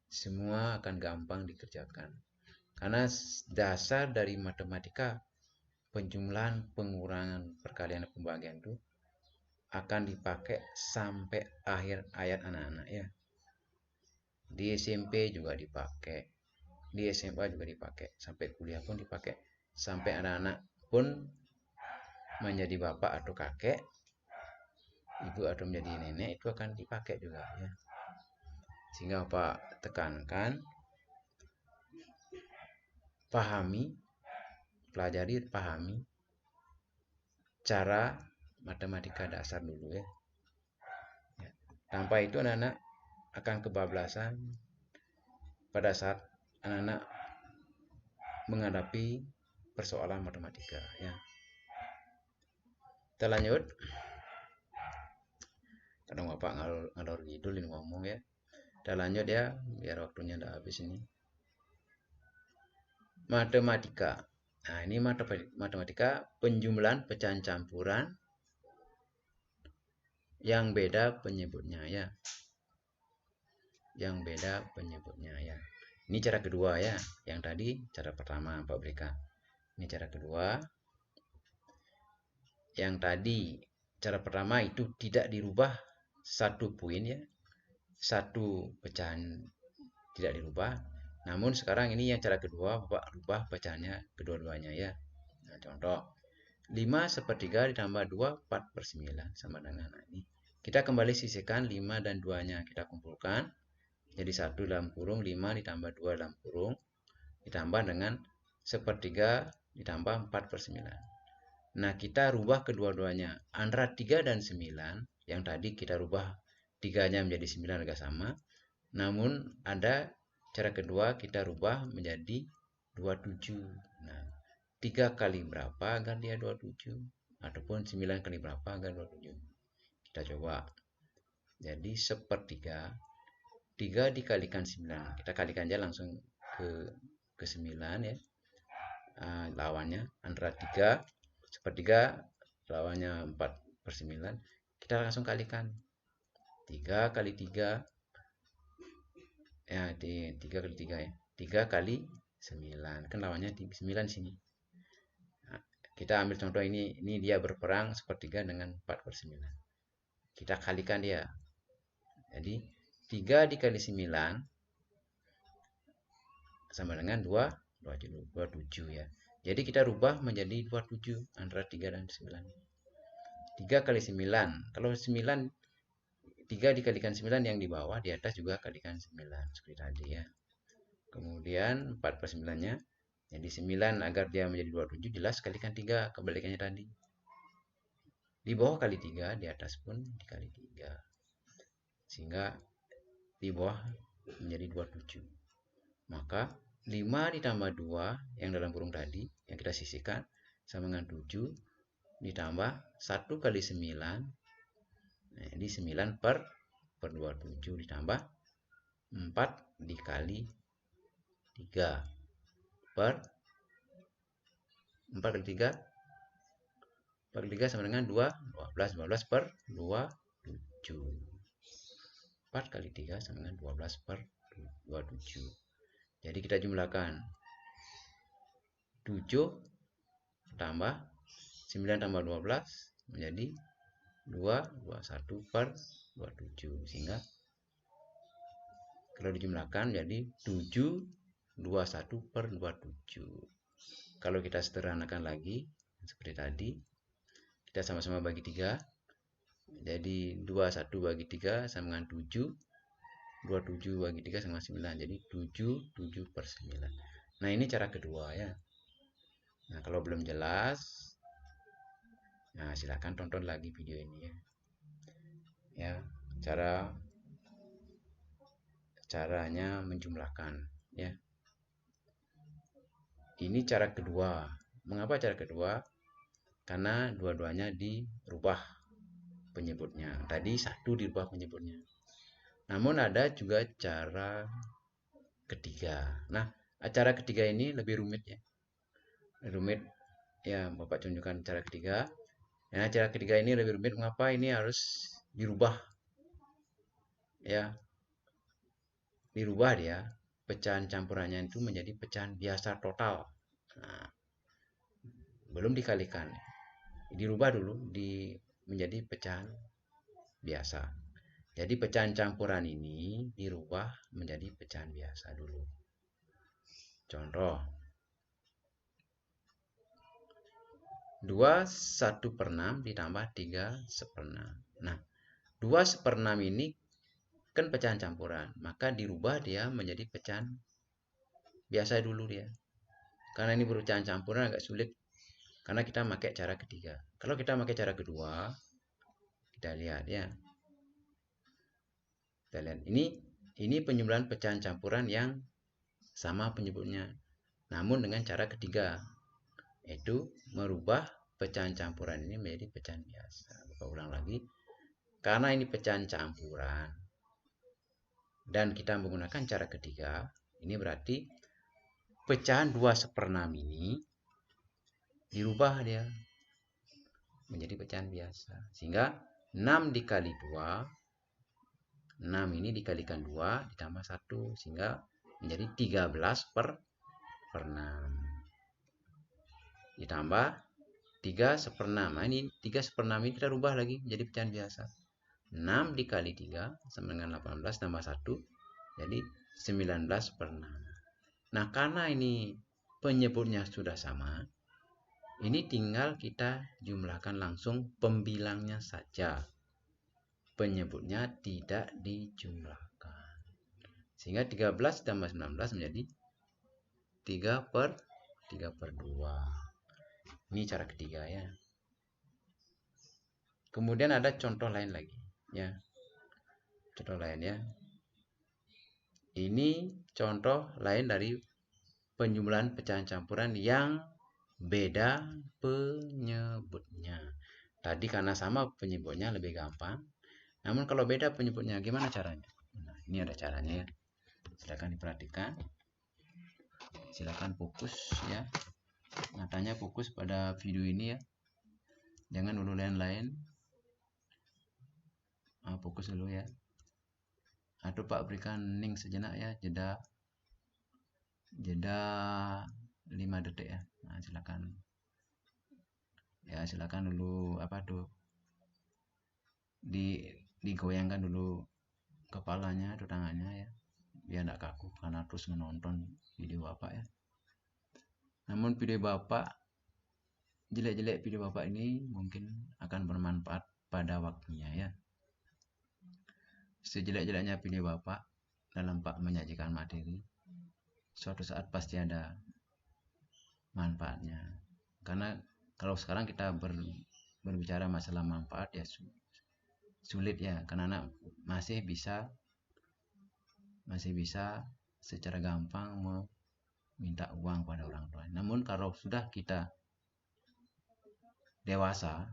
semua akan gampang dikerjakan. Karena dasar dari matematika, penjumlahan, pengurangan, perkalian, dan pembagian itu akan dipakai sampai akhir hayat anak-anak ya. Di SMP juga dipakai, di SMA juga dipakai, sampai kuliah pun dipakai, sampai anak-anak pun menjadi bapak atau kakek, ibu atau menjadi nenek, itu akan dipakai juga ya. Sehingga Pak tekankan, pelajari, pahami cara matematika dasar dulu ya. Tanpa itu anak-anak akan kebablasan pada saat anak-anak menghadapi persoalan matematika ya. Kita lanjut. Kadang Bapak ngalor ngidul ini ngomong ya. Kita lanjut ya, biar waktunya udah habis ini. Matematika. Nah, ini matematika penjumlahan pecahan campuran yang beda penyebutnya ya. Yang beda penyebutnya ya. Ini cara kedua ya. Yang tadi cara pertama Pak berikan. Ini cara kedua. Yang tadi cara pertama itu tidak dirubah satu poin ya. Satu pecahan tidak dirubah. Namun sekarang ini yang cara kedua Bapak rubah pecahannya kedua-duanya ya. Nah, contoh 5 1/3 ditambah 2 4/9 sama dengan ini Kita kembali sisihkan 5 dan 2-nya. Kita kumpulkan. Jadi 1 dalam kurung 5 ditambah 2 dalam kurung. Ditambah dengan 1/3 ditambah 4/9. Nah, kita rubah kedua-duanya. Antara 3 dan 9, yang tadi kita rubah 3-nya menjadi 9 agak sama. Namun, ada cara kedua kita rubah menjadi 27. Nah, 3 kali berapa agar dia 27? Ataupun 9 kali berapa agar 27? Kita coba. Jadi 1/3. 3 dikalikan 9. Kita kalikan aja langsung ke 9 ya. Lawannya antara 3, 1/3 lawannya 4/9. Kita langsung kalikan. 3 kali 3 ya, 3 kali 3 ya. 3 kali 9. Kan lawannya 9 sini. Nah, kita ambil contoh ini dia berperang 1/3 dengan 4/9. Kita kalikan dia. Jadi 3 dikali 9 sama dengan 27 ya. Jadi kita rubah menjadi 27 antara 3 dan 9. 3 kali 9. Kalau 9, 3 dikalikan 9 yang di bawah, di atas juga kalikan 9. Seperti tadi ya. Kemudian 4/9-nya. Jadi 9 agar dia menjadi 27, jelas kalikan 3. Kebalikannya tadi. Di bawah kali 3, di atas pun dikali 3. Sehingga di bawah menjadi 27. Maka 5 ditambah 2 yang dalam kurung tadi, yang kita sisihkan, sama dengan 7 ditambah 1 kali 9. Nah, ini 9 per 27 ditambah 4 dikali 3 per 4 kali 3. 4 kali 3 sama dengan 12. 12 per 27. 4 kali 3 sama dengan 12 per 27. Jadi kita jumlahkan 7 tambah 9 tambah 12 menjadi 221 per 27. Sehingga kalau dijumlahkan jadi 721 per 27. Kalau kita sederhanakan lagi seperti tadi, kita sama-sama bagi 3. Jadi 21 bagi 3 sama dengan 7. 27 bagi 3 sama 9. Jadi 7 per 9. Nah, ini cara kedua ya. Nah, kalau belum jelas, nah silahkan tonton lagi video ini ya. Ya, caranya menjumlahkan ya. Ini cara kedua. Mengapa cara kedua? Karena dua-duanya dirubah penyebutnya. Tadi 1 dirubah penyebutnya. Namun ada juga cara ketiga. Nah, cara ketiga ini lebih rumit ya. Rumit ya, Bapak tunjukkan cara ketiga. Nah, cara ketiga ini lebih rumit. Mengapa ini harus dirubah? Ya, dirubah dia. Pecahan campurannya itu menjadi pecahan biasa total. Nah, belum dikalikan. Dirubah dulu menjadi pecahan biasa. Jadi pecahan campuran ini dirubah menjadi pecahan biasa dulu. Contoh. 2 1/6 ditambah 3 1/6. Nah, 2 1/6 ini kan pecahan campuran. Maka dirubah dia menjadi pecahan biasa dulu dia. Karena ini pecahan campuran agak sulit. Karena kita pakai cara ketiga. Kalau kita pakai cara kedua, kita lihat ya. Kita lihat ini penjumlahan pecahan campuran yang sama penyebutnya, namun dengan cara ketiga, yaitu merubah pecahan campuran ini menjadi pecahan biasa. Kita ulang lagi, karena ini pecahan campuran dan kita menggunakan cara ketiga, ini berarti pecahan 2 1/6 ini dirubah dia menjadi pecahan biasa, sehingga 6 dikali 2, 6 ini dikalikan 2 ditambah 1 sehingga menjadi 13 per 6. Ditambah 3 1/6. Nah, ini 3 1/6 ini kita rubah lagi menjadi pecahan biasa. 6 dikali 3 sama dengan 18 tambah 1 jadi 19 per 6. Nah, karena ini penyebutnya sudah sama, ini tinggal kita jumlahkan langsung pembilangnya saja. penyebutnya tidak dijumlahkan. Sehingga 13 tambah 19 menjadi 3/2. Ini cara ketiga ya. Kemudian ada contoh lain lagi ya. Contoh lain ya. Ini contoh lain dari penjumlahan pecahan campuran yang beda penyebutnya. Tadi karena sama penyebutnya lebih gampang. Namun kalau beda penyebutnya gimana caranya? Nah, ini ada caranya ya. Silakan diperhatikan. Silakan fokus ya. Matanya fokus pada video ini ya. Jangan dulu lain-lain. Fokus dulu ya. Atau Pak berikan link sejenak ya, jeda 5 detik ya. Nah, silakan. Ya, silakan dulu digoyangkan dulu kepalanya atau tangannya ya. Biar tidak kaku karena terus menonton video Bapak ya. Namun video Bapak jelek-jelek video Bapak ini mungkin akan bermanfaat pada waktunya ya. Sejelek-jeleknya video Bapak dalam Pak menyajikan materi, suatu saat pasti ada manfaatnya. Karena kalau sekarang kita berbicara masalah manfaat ya sulit ya, karena anak masih bisa secara gampang meminta uang pada orang tua. Namun kalau sudah kita dewasa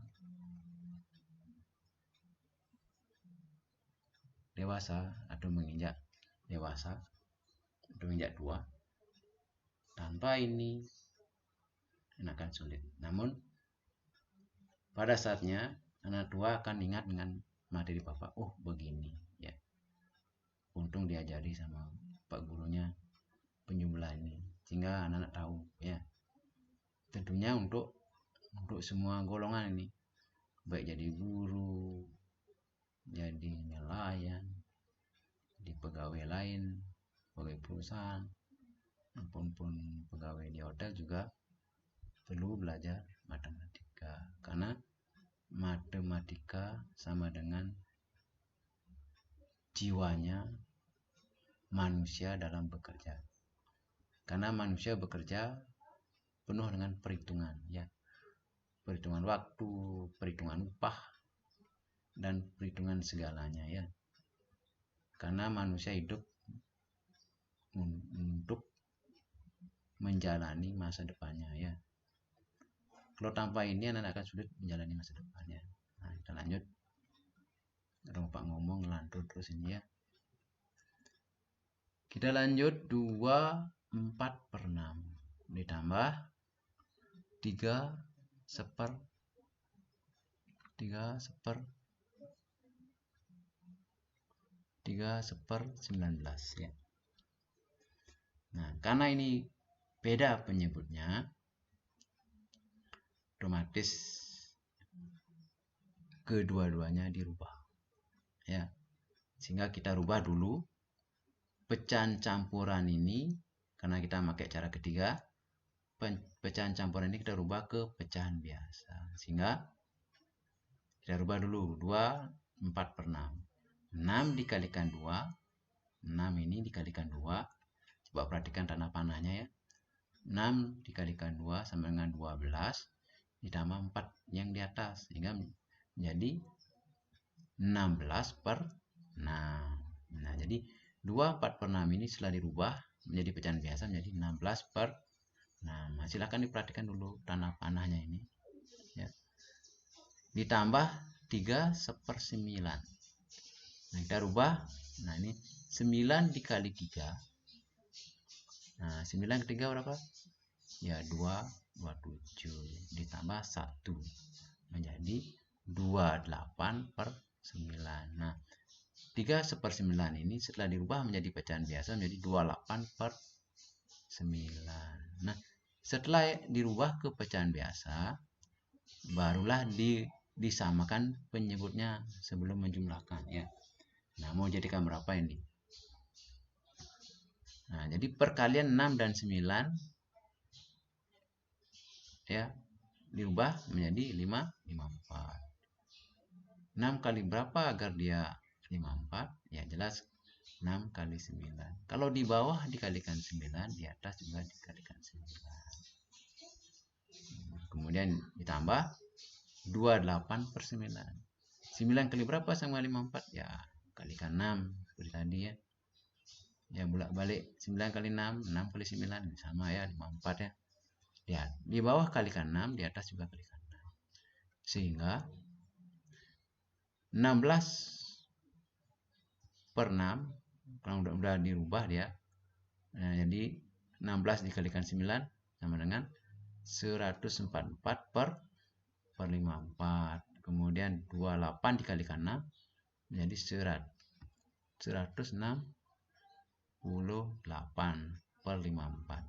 atau menginjak dewasa atau menginjak tua, tanpa ini akan sulit. Namun pada saatnya anak tua akan ingat dengan materi Bapak. Oh begini ya, untung diajari sama Pak gurunya penjumlah ini, sehingga anak-anak tahu ya. Tentunya untuk semua golongan ini, baik jadi guru, jadi nelayan, di pegawai lain, pegawai perusahaan, maupun pegawai di hotel juga perlu belajar matematika, karena matematika sama dengan jiwanya manusia dalam bekerja. Karena manusia bekerja penuh dengan perhitungan ya. Perhitungan waktu, perhitungan upah, dan perhitungan segalanya ya. Karena manusia hidup untuk menjalani masa depannya ya. Kalau tanpa ini anak akan sulit menjalani masa depannya. Nah, kita lanjut. Kalau Pak ngomong ngelantur terus ini ya. Kita lanjut 2/4/6 ditambah 3/19 ya. Nah, karena ini beda penyebutnya, otomatis kedua-duanya dirubah ya. Sehingga kita rubah dulu pecahan campuran ini, karena kita pakai cara ketiga. Pecahan campuran ini kita rubah ke pecahan biasa, sehingga kita rubah dulu 2/4/6. 6 dikalikan 2, 6 ini dikalikan 2. Coba perhatikan tanda panahnya ya. 6 dikalikan 2 sama dengan 12 ditambah 4 yang di atas, sehingga menjadi 16/6. Nah, jadi 2/4/6 ini setelah dirubah menjadi pecahan biasa menjadi 16/6. Silahkan diperhatikan dulu tanda panahnya ini ya. Ditambah 3/9. Nah, kita rubah. Nah, ini 9 dikali 3. Nah, 9 ke 3 berapa? Ya, 27 ditambah 1 menjadi 28/9. Nah, 3/9 ini setelah dirubah menjadi pecahan biasa menjadi 28/9. Nah, setelah dirubah ke pecahan biasa, barulah disamakan penyebutnya sebelum menjumlahkan ya. Nah, mau jadikan berapa ini? Nah, jadi perkalian 6 dan 9 ya dirubah menjadi 5/4. 6 kali berapa agar dia 54? Ya jelas 6 kali 9. Kalau di bawah dikalikan 9, di atas juga dikalikan 9. Kemudian ditambah 28/9. 9 kali berapa sama 54? Ya kalikan 6 seperti tadi ya. Ya bolak-balik 9 kali 6, 6 kali 9 sama ya 54 ya. Lihat, di bawah kalikan 6, di atas juga kalikan 6. Sehingga 16/6 kalau udah dirubah dia. Nah, jadi 16 dikalikan 9 sama dengan 144/54. Kemudian 28 dikalikan 6 menjadi 168/54.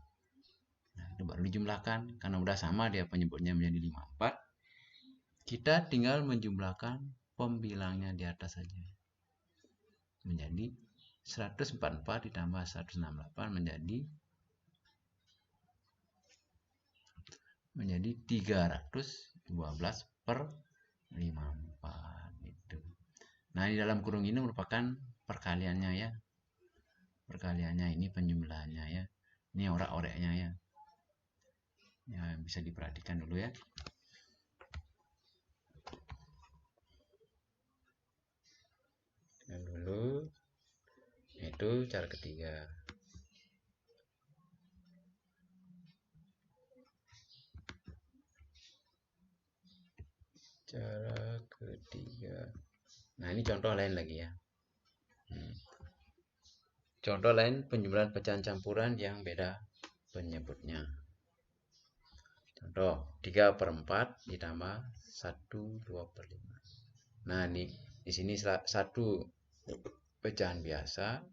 Nah, itu baru dijumlahkan. Karena udah sama dia penyebutnya menjadi 54. Kita tinggal menjumlahkan pembilangnya di atas saja. Menjadi 144 ditambah 168 menjadi 312/54 itu. Nah, di dalam kurung ini merupakan perkaliannya ya. Perkaliannya ini penjumlahannya ya. Ini orak-oreknya ya. Ya, bisa diperhatikan dulu ya. Yang dulu itu cara ketiga. Cara ketiga. Nah, ini contoh lain lagi ya. Contoh lain penjumlahan pecahan campuran yang beda penyebutnya. Contoh 3/4 ditambah 1 2/5. Nah, di sini satu pecahan biasa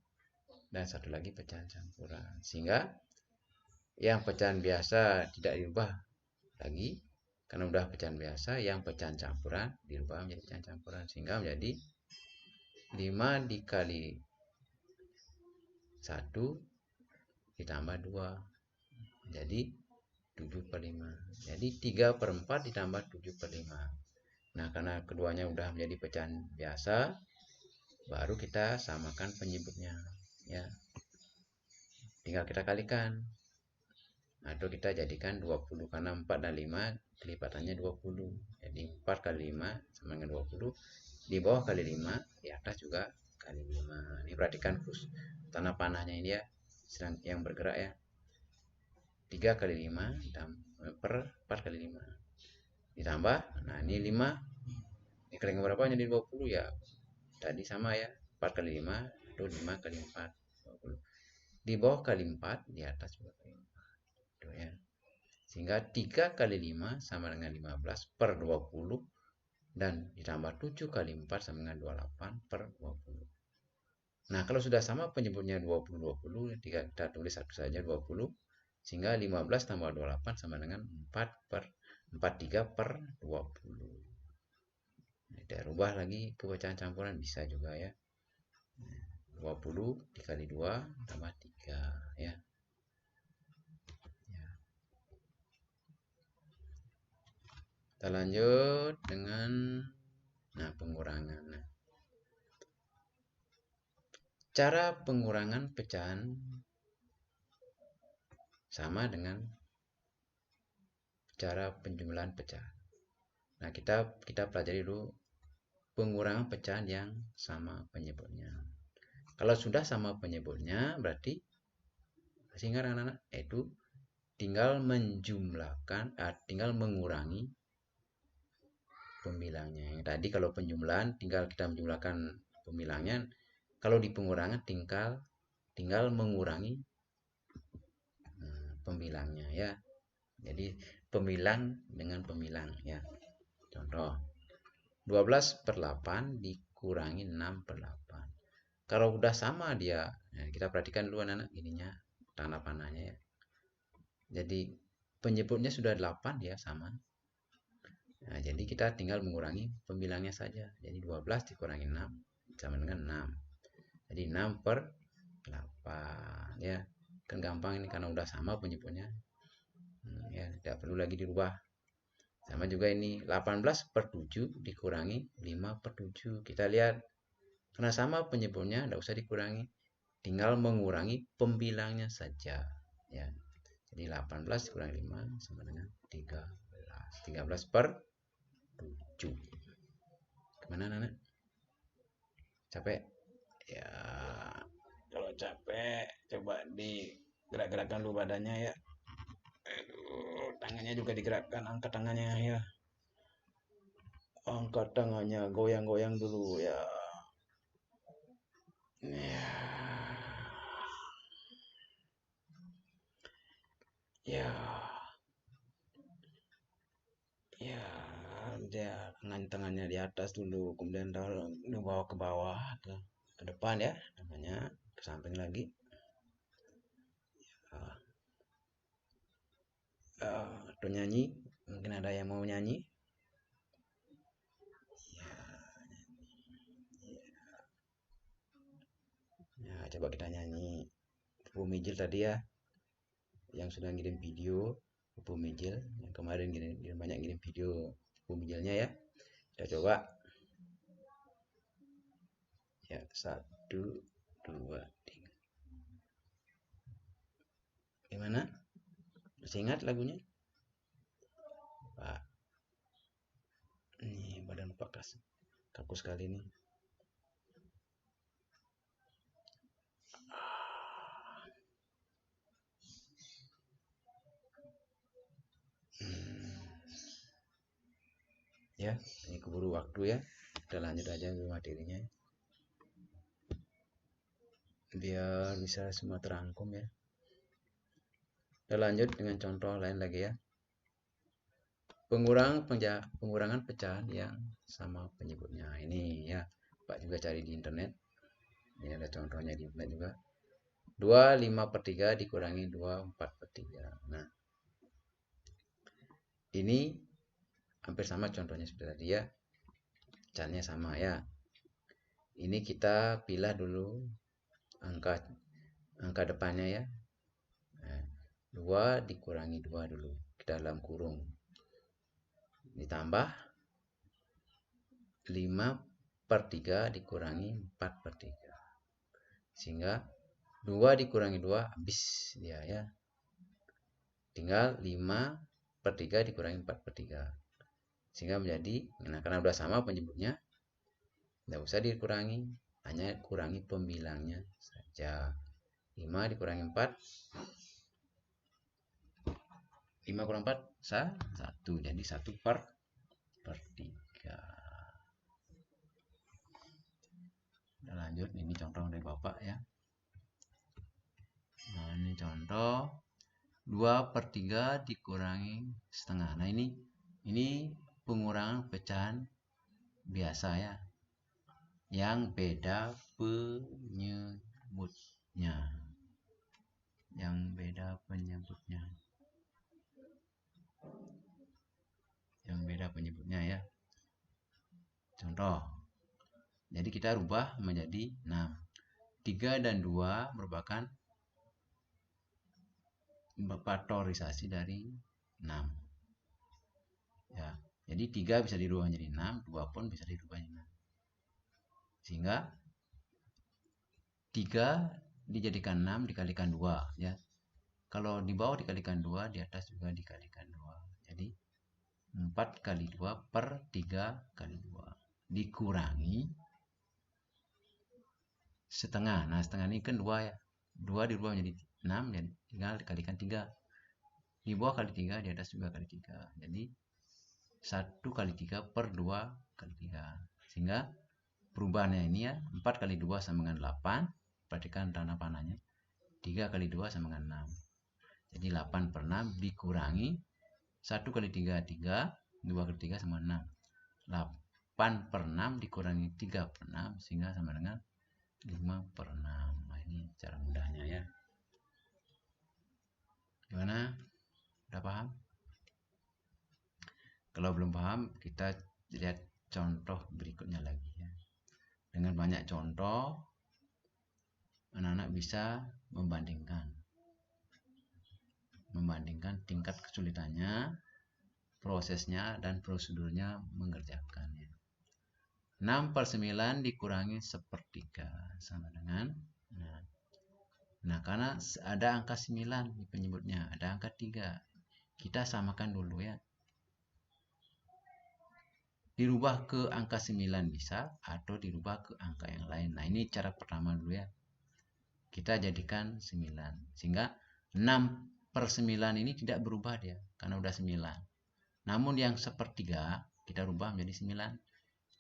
dan satu lagi pecahan campuran. Sehingga yang pecahan biasa tidak diubah lagi karena udah pecahan biasa, yang pecahan campuran dirubah menjadi pecahan campuran sehingga menjadi 5 dikali 1 ditambah 2 jadi 7/5. Jadi 3/4 ditambah 7/5. Nah, karena keduanya udah menjadi pecahan biasa, baru kita samakan penyebutnya ya. Tinggal kita kalikan. Atau kita jadikan 20 karena 4 dan 5 kelipatannya 20. Jadi 4 kali 5 sama dengan 20. Di bawah kali 5, di atas juga kali 5. Ini perhatikan tanda panahnya ini ya, sedang yang bergerak ya. 3 kali 5 per 4 kali 5. Ditambah, nah ini 5. Dikalikan berapa jadi 20 ya. Tadi sama ya, 4 kali 5 itu 5 kali 4 20. Di bawah kali 4, di atas juga kali 4. Itu ya. Sehingga 3 kali 5 sama dengan 15/20 dan ditambah 7 kali 4 sama dengan 28/20. Nah, kalau sudah sama penyebutnya 20 kita tulis satu saja 20 sehingga 15 tambah 28 sama dengan 43/20. Kita rubah lagi ke pecahan campuran bisa juga ya. 20 dikali 2 tambah 3 ya. Kita lanjut dengan pengurangan. Cara pengurangan pecahan sama dengan cara penjumlahan pecahan. Nah, kita pelajari dulu pengurangan pecahan yang sama penyebutnya. Kalau sudah sama penyebutnya, berarti sehingga anak-anak itu tinggal menjumlahkan, tinggal mengurangi pembilangnya. Yang tadi kalau penjumlahan tinggal kita menjumlahkan pembilangnya. Kalau di pengurangan tinggal mengurangi pembilangnya ya. Jadi pembilang dengan pembilang ya. Contoh 12/8 dikurangi 6/8. Kalau udah sama dia, kita perhatikan dulu anak-anak ininya tanda panahnya ya. Jadi penyebutnya sudah 8 ya sama. Nah, jadi kita tinggal mengurangi pembilangnya saja. Jadi 12 dikurangi 6 sama dengan 6. Jadi 6/8 ya. Kan gampang ini karena udah sama penyebutnya. Ya, tidak perlu lagi dirubah. Sama juga ini 18/7 dikurangi 5/7. Kita lihat karena sama penyebutnya tidak usah dikurangi, tinggal mengurangi pembilangnya saja ya. Jadi 18 dikurangi 5 sama dengan 13. 13/7. Kemana anak? Capek? Ya, kalau capek coba digerak-gerakkan dulu badannya ya. Aduh, tangannya juga digerakkan, angkat tangannya ya. Angkat tangannya, goyang-goyang dulu ya. Ya. Ya. Ya, dia tangannya di atas dulu, kemudian dibawa ke bawah, ke depan ya, namanya ke samping lagi. Atau nyanyi, mungkin ada yang mau nyanyi. Ya, coba kita nyanyi. Bu Mijil tadi ya, yang sudah ngirim video, Bu Mijil yang kemarin banyak ngirim video Bu Mijilnya ya. Kita coba. Ya, 1, 2, 3. Gimana? Masih ingat lagunya? Pak. Ini badan Pak kaku sekali nih. Ya, ini keburu waktu ya. Kita lanjut aja ke materinya. Biar bisa semua terangkum ya. Kita lanjut dengan contoh lain lagi ya. Pengurangan pecahan yang sama penyebutnya. Ini ya, Pak juga cari di internet. Ini ada contohnya di internet juga. 2/5/3 dikurangi 2/4/3. Nah, ini hampir sama contohnya seperti tadi ya. Caranya sama ya. Ini kita pilih dulu angka depannya ya. Nah, 2 dikurangi 2 dulu. Kita dalam kurung. Ditambah 5/3 dikurangi 4/3. Sehingga 2 dikurangi 2 habis dia ya. Tinggal 5/3 dikurangi 4/3. Sehingga menjadi, nah karena udah sama penyebutnya, tidak usah dikurangi, hanya kurangi pembilangnya saja. 5 dikurangi 4, 5 kurang 4 1, jadi 1/3. Kita lanjut, ini contoh dari Bapak ya. Nah, ini contoh 2/3 dikurangi setengah. Nah, ini pengurangan pecahan biasa ya, yang beda penyebutnya. Yang beda penyebutnya ya. Contoh. Jadi kita rubah menjadi 6. 3 dan 2 merupakan faktorisasi dari 6. Ya. Jadi 3 bisa dirubah menjadi 6, 2 pun bisa dirubah menjadi 6. Sehingga 3 dijadikan 6 dikalikan 2 ya. Kalau di bawah dikalikan 2, di atas juga dikalikan 2. Jadi 4 kali 2 per 3 kali 2 dikurangi setengah. Nah, setengah ini kan 2 ya. 2 dirubah menjadi 6, jadi tinggal dikalikan 3. Di bawah kali 3, di atas juga kali 3. Jadi 1 kali 3 per 2 kali 3. Sehingga perubahannya ini ya, 4 kali 2 sama dengan 8. Perhatikan tanda panahnya. 3 kali 2 sama dengan 6. Jadi 8/6 dikurangi 1 kali 3, 3. 2 kali 3 sama 6. 8/6 dikurangi 3/6 sehingga sama dengan 5/6. Nah, ini cara mudahnya ya. Gimana? Udah paham? Kalau belum paham, kita lihat contoh berikutnya lagi ya. Dengan banyak contoh, anak-anak bisa membandingkan tingkat kesulitannya, prosesnya dan prosedurnya mengerjakannya. 6/9 dikurangi 1/3 sama dengan nah karena ada angka 9 di penyebutnya, ada angka 3. Kita samakan dulu ya. Dirubah ke angka 9 bisa atau dirubah ke angka yang lain. Nah, ini cara pertama dulu ya. Kita jadikan 9. Sehingga 6/9 ini tidak berubah dia karena udah 9. Namun yang 1/3 kita rubah menjadi 9.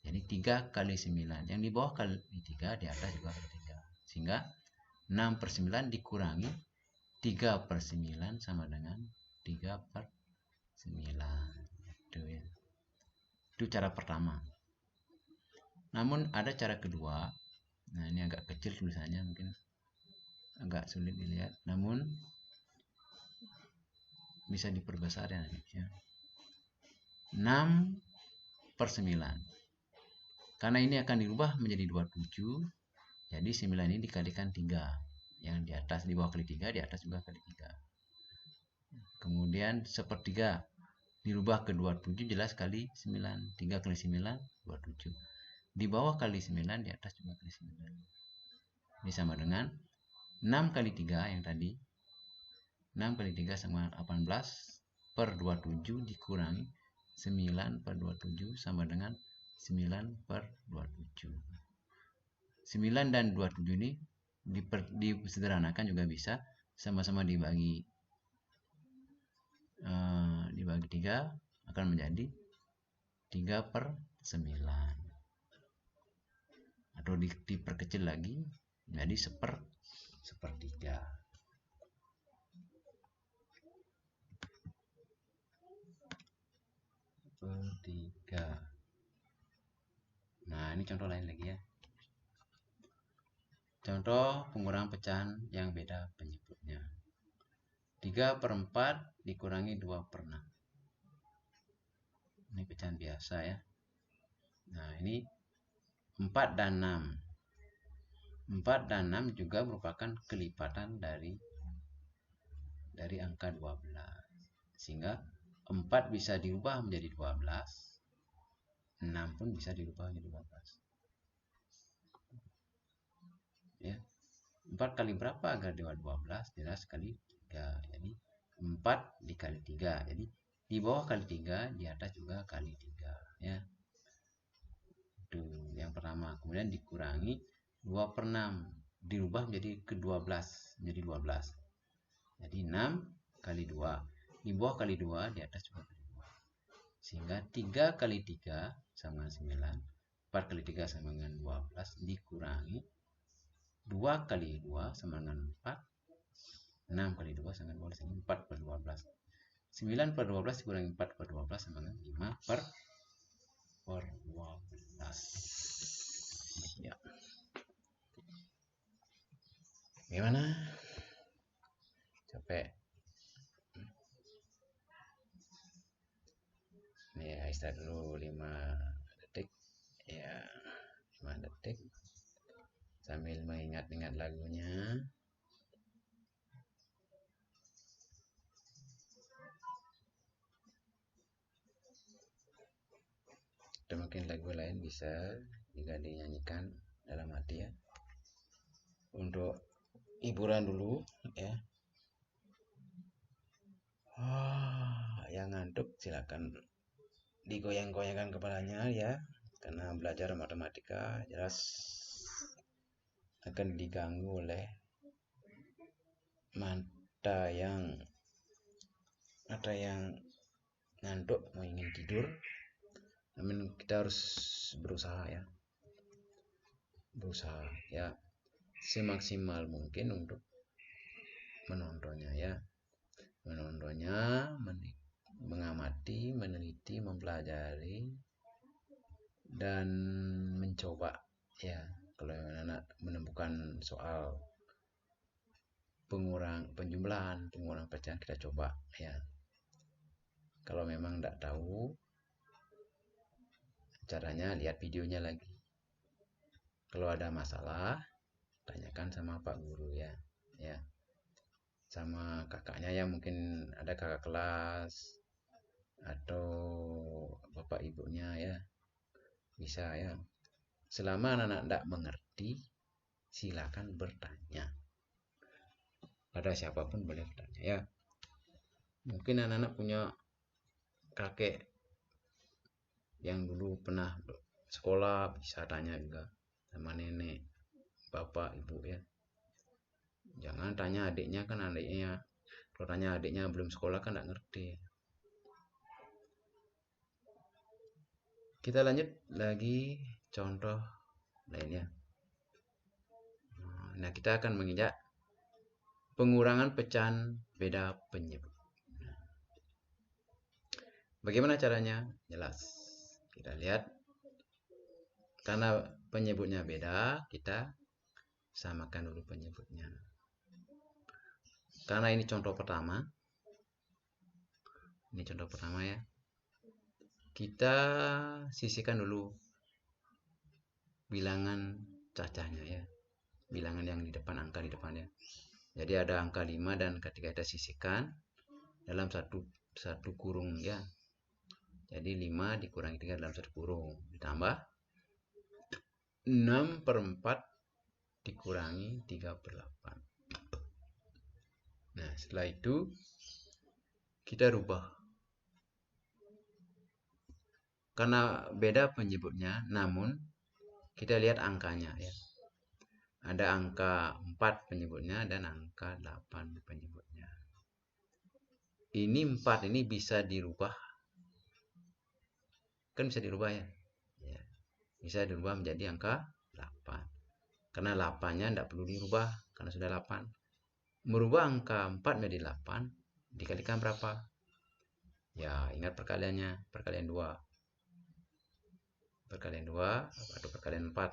Jadi 3 kali 9. Yang di bawah kali 3, di atas juga kali 3. Sehingga 6/9 dikurangi 3/9 sama dengan 3/9. Itu cara pertama. Namun ada cara kedua. Nah, ini agak kecil tulisannya, mungkin agak sulit dilihat. Namun bisa diperbesar ya. 6/9. Karena ini akan dirubah menjadi 27. Jadi 9 ini dikalikan 3. Yang di atas, di bawah kali 3, di atas juga kali 3. Kemudian 1/3 dirubah ke 27, jelas kali 9. 3 kali 9, 27. Di bawah kali 9, di atas juga kali 9. Ini sama dengan 6 kali 3 yang tadi. 6 kali 3 sama 18/27 dikurangi 9/27 sama dengan 9/27. 9 dan 27 ini disederhanakan juga bisa, sama-sama dibagi 3 akan menjadi 3/9, atau diperkecil lagi menjadi 1/3. Nah, ini contoh lain lagi ya. Contoh pengurangan pecahan yang beda penyebutnya. 3/4 dikurangi 2/6. Ini pecahan biasa ya. Nah, ini 4 dan 6. 4 dan 6 juga merupakan kelipatan dari angka 12. Sehingga 4 bisa dirubah menjadi 12. 6 pun bisa dirubah menjadi 12. Ya. 4 kali berapa agar dapat 12? Jelas kali 3. Jadi 4 dikali 3. Jadi di bawah kali 3, di atas juga kali 3 ya. Itu yang pertama. Kemudian dikurangi 2/6, dirubah menjadi ke-12, menjadi 12. Jadi 6 kali 2. Di bawah kali 2, di atas juga kali 2. Sehingga 3 kali 3 sama 9. 4 kali 3 sama dengan 12 dikurangi 2 kali 2 sama dengan 4. 6 kali 2 sama dengan 12. 4/12. 9/12 dikurangi 4/12 sama dengan 5/12. Ya. Gimana? Capek? Nih, istirahat dulu 5 detik. Ya, 5 detik. Sambil mengingat-ingat lagunya. Atau mungkin lagu lain bisa juga dinyanyikan dalam hati ya. Untuk hiburan dulu ya. Yang ngantuk silakan digoyang-goyangkan kepalanya ya. Karena belajar matematika jelas akan diganggu oleh mata yang ngantuk, mau ingin tidur. Namun kita harus berusaha ya semaksimal mungkin untuk menontonnya ya, mengamati, meneliti, mempelajari dan mencoba ya. Kalau anak menemukan soal penjumlahan, pengurangan pecahan, kita coba ya. Kalau memang tidak tahu caranya, lihat videonya lagi. Kalau ada masalah, tanyakan sama Pak Guru ya. Sama kakaknya yang mungkin ada kakak kelas atau bapak ibunya ya, bisa ya. Selama anak-anak tidak mengerti, silakan bertanya. Pada siapapun boleh bertanya ya. Mungkin anak-anak punya kakek yang dulu pernah sekolah, bisa tanya juga sama nenek, bapak, ibu ya. Jangan tanya adiknya, kan adiknya, kalau tanya adiknya belum sekolah kan tidak ngerti. Kita lanjut lagi contoh lainnya. Nah, kita akan menginjak pengurangan pecahan beda penyebut. Bagaimana caranya? Jelas. Kita lihat, karena penyebutnya beda, kita samakan dulu penyebutnya. Karena ini contoh pertama. Ini contoh pertama ya. Kita sisihkan dulu bilangan cacahnya ya. Bilangan yang di depan, angka di depannya. Jadi ada angka 5 dan ketika kita sisihkan dalam satu kurung ya. Jadi 5 dikurangi 3 dalam satu kurung. Ditambah 6/4 dikurangi 3/8. Nah, setelah itu kita rubah. Karena beda penyebutnya, namun kita lihat angkanya ya. Ada angka 4 penyebutnya dan angka 8 penyebutnya. Ini 4 ini bisa dirubah. Kan bisa dirubah ya. Bisa dirubah menjadi angka 8. Karena 8-nya tidak perlu dirubah karena sudah 8. Merubah angka 4 menjadi 8 dikalikan berapa? Ya, ingat perkaliannya, perkalian 2. Perkalian 2 atau perkalian 4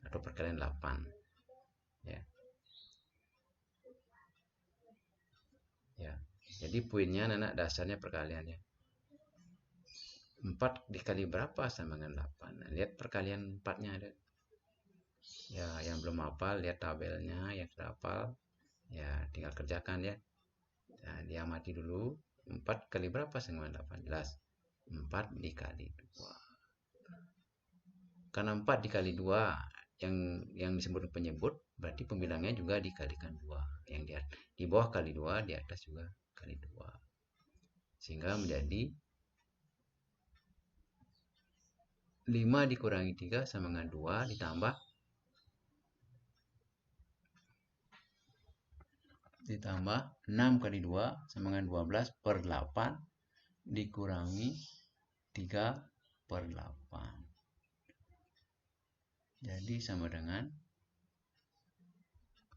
atau perkalian 8. Ya. Ya. Jadi poinnya anak dasarnya perkaliannya. 4 dikali berapa sama dengan 8? Nah, lihat perkalian 4-nya ada. Ya, yang belum hafal lihat tabelnya, yang sudah hafal ya tinggal kerjakan ya. Nah, diamati dulu 4 kali berapa sama dengan 8? Jelas. 4 dikali 2. Karena 4 dikali 2 yang disebut penyebut, berarti pembilangnya juga dikalikan 2. Yang di bawah kali 2, di atas juga kali 2. Sehingga menjadi 5 dikurangi 3 sama dengan 2 ditambah 6 kali 2 sama dengan 12/8 dikurangi 3/8. Jadi sama dengan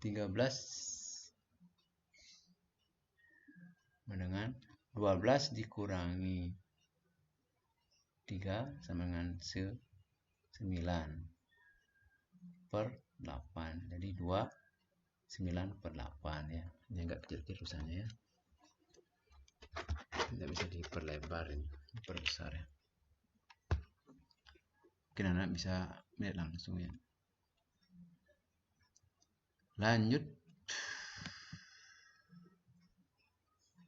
13 dengan 12 dikurangi 3 sama dengan 9/8. Jadi 9/8 ya. Ini enggak kecil-kecil tulisannya ya. Tidak bisa diperlebar ini, diperbesar ya. Mungkin anak bisa lihat langsung ya. Lanjut.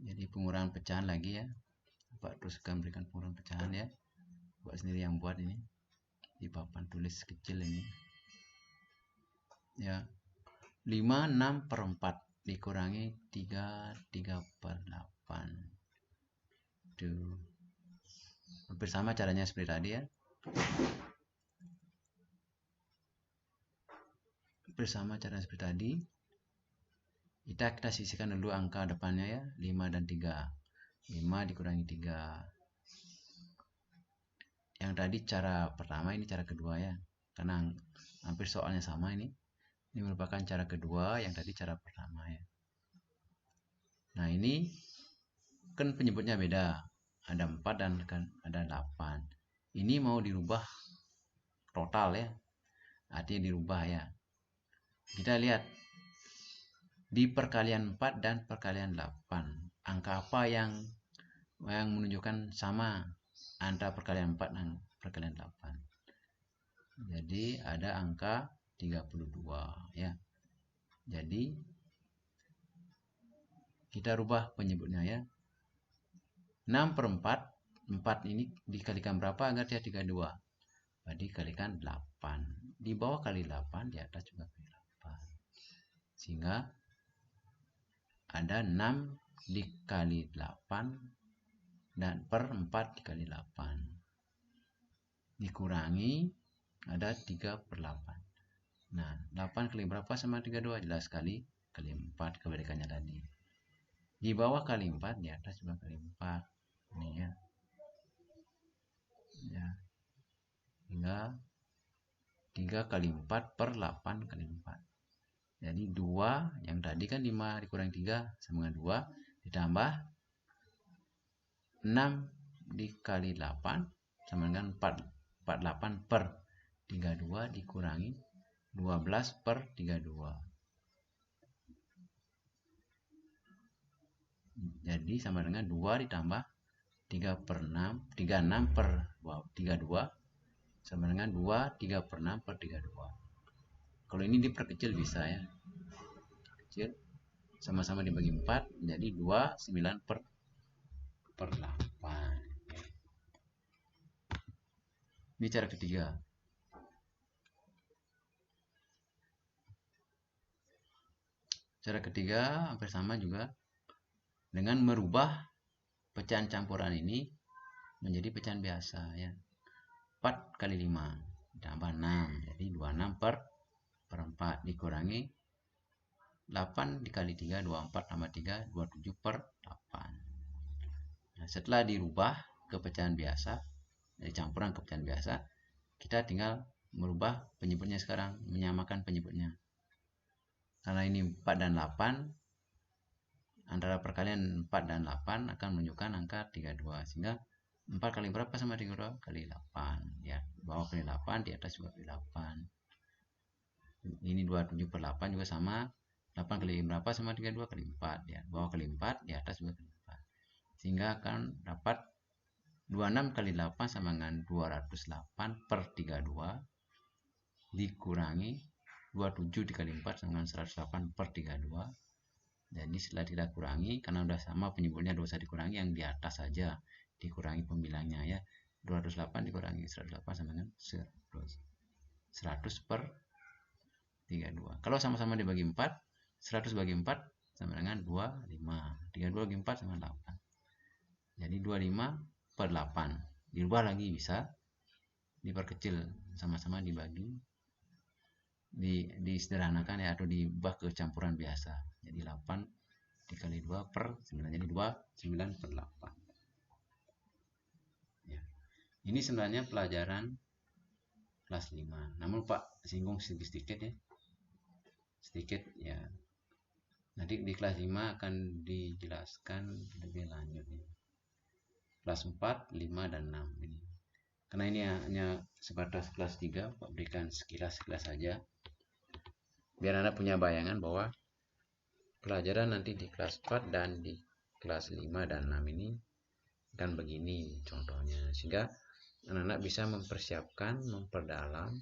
Jadi pengurangan pecahan lagi ya. Pak teruskan berikan pengurangan pecahan ya. Buat sendiri yang buat ini. Di papan tulis kecil ini. Ya. 5/6/4 dikurangi 3/8. Tuh. Hampir sama caranya seperti tadi ya. Bersama cara seperti tadi, kita sisihkan dulu angka depannya ya, 5 dan 3. 5 dikurangi 3. Yang tadi cara pertama, ini cara kedua ya, karena hampir soalnya sama ini. Ini merupakan cara kedua, yang tadi cara pertama ya. Nah, ini kan penyebutnya beda, ada 4 dan kan ada 8. Ini mau dirubah total ya, artinya dirubah ya. Kita lihat di perkalian 4 dan perkalian 8. Angka apa yang menunjukkan sama antara perkalian 4 dan perkalian 8? Jadi ada angka 32 ya. Jadi kita rubah penyebutnya ya. 6/4, 4 ini dikalikan berapa agar dia 32? Berarti dikalikan 8. Di bawah kali 8, di atas juga kali 8. Sehingga ada 6 dikali 8 dan per 4 dikali 8. Dikurangi ada 3/8. Nah, 8 kali berapa sama 32? Jelas kali 4 kebalikannya tadi. Di bawah kali 4, di atas juga kali 4. Ini ya. Ya. Hingga 3 kali 4 per 8 kali 4. Jadi 2, yang tadi kan 5 dikurangi 3 sama dengan 2, ditambah 6 dikali 8 sama dengan 48 per 32 dikurangi 12 per 32. Jadi sama dengan 2 ditambah 36 per 32 sama dengan 2 3/6 per 32. Kalau ini diperkecil bisa ya. Kecil. Sama-sama dibagi 4 jadi 2 9 per 8. Ini cara ketiga. Cara ketiga hampir sama juga, dengan merubah pecahan campuran ini menjadi pecahan biasa ya. 4 kali 5 ditambah 6, jadi 26 per 4 dikurangi 8 dikali 3, 24 tambah 3, 27 per 8. Nah, setelah dirubah ke pecahan biasa, dari campuran ke pecahan biasa, kita tinggal merubah penyebutnya sekarang, menyamakan penyebutnya. Karena ini 4 dan 8, antara perkalian 4 dan 8 akan menunjukkan angka 32. Sehingga 4 kali berapa sama 32? Kali 8. Ya, bawah kali 8, di atas juga kali 8. Ini 27 per 8 juga sama. 8 kali berapa sama 32? Kali 4. Ya, bawah kali 4, di atas juga kali 4. Sehingga akan dapat 26 kali 8 sama dengan 208 per 32 dikurangi 27 dikali 4 sama dengan 108 per 32. Jadi setelah kita kurangi, karena udah sama penyebutnya, dosa dikurangi yang di atas saja, dikurangi pembilangnya ya. 208 dikurangi 108 sama dengan 100 per 32. Kalau sama-sama dibagi 4, 100 bagi 4 sama dengan 25. 32 bagi 4 sama 8. Jadi 25 per 8. Dirubah lagi bisa, diperkecil, sama-sama dibagi, disederhanakan ya, atau diubah ke campuran biasa. Jadi 8 dikali 2 per 9, jadi 9 per 8 ya. Ini sebenarnya pelajaran kelas 5, namun Pak singgung sedikit ya, sedikit ya. Nanti di kelas 5 akan dijelaskan lebih lanjut ini. Kelas 4, 5, dan 6 ini. Karena ini hanya sebatas kelas 3, Pak berikan sekilas-sekilas saja, biar Anda punya bayangan bahwa pelajaran nanti di kelas 4 dan di kelas 5 dan 6 ini akan begini contohnya, sehingga anak-anak bisa mempersiapkan, memperdalam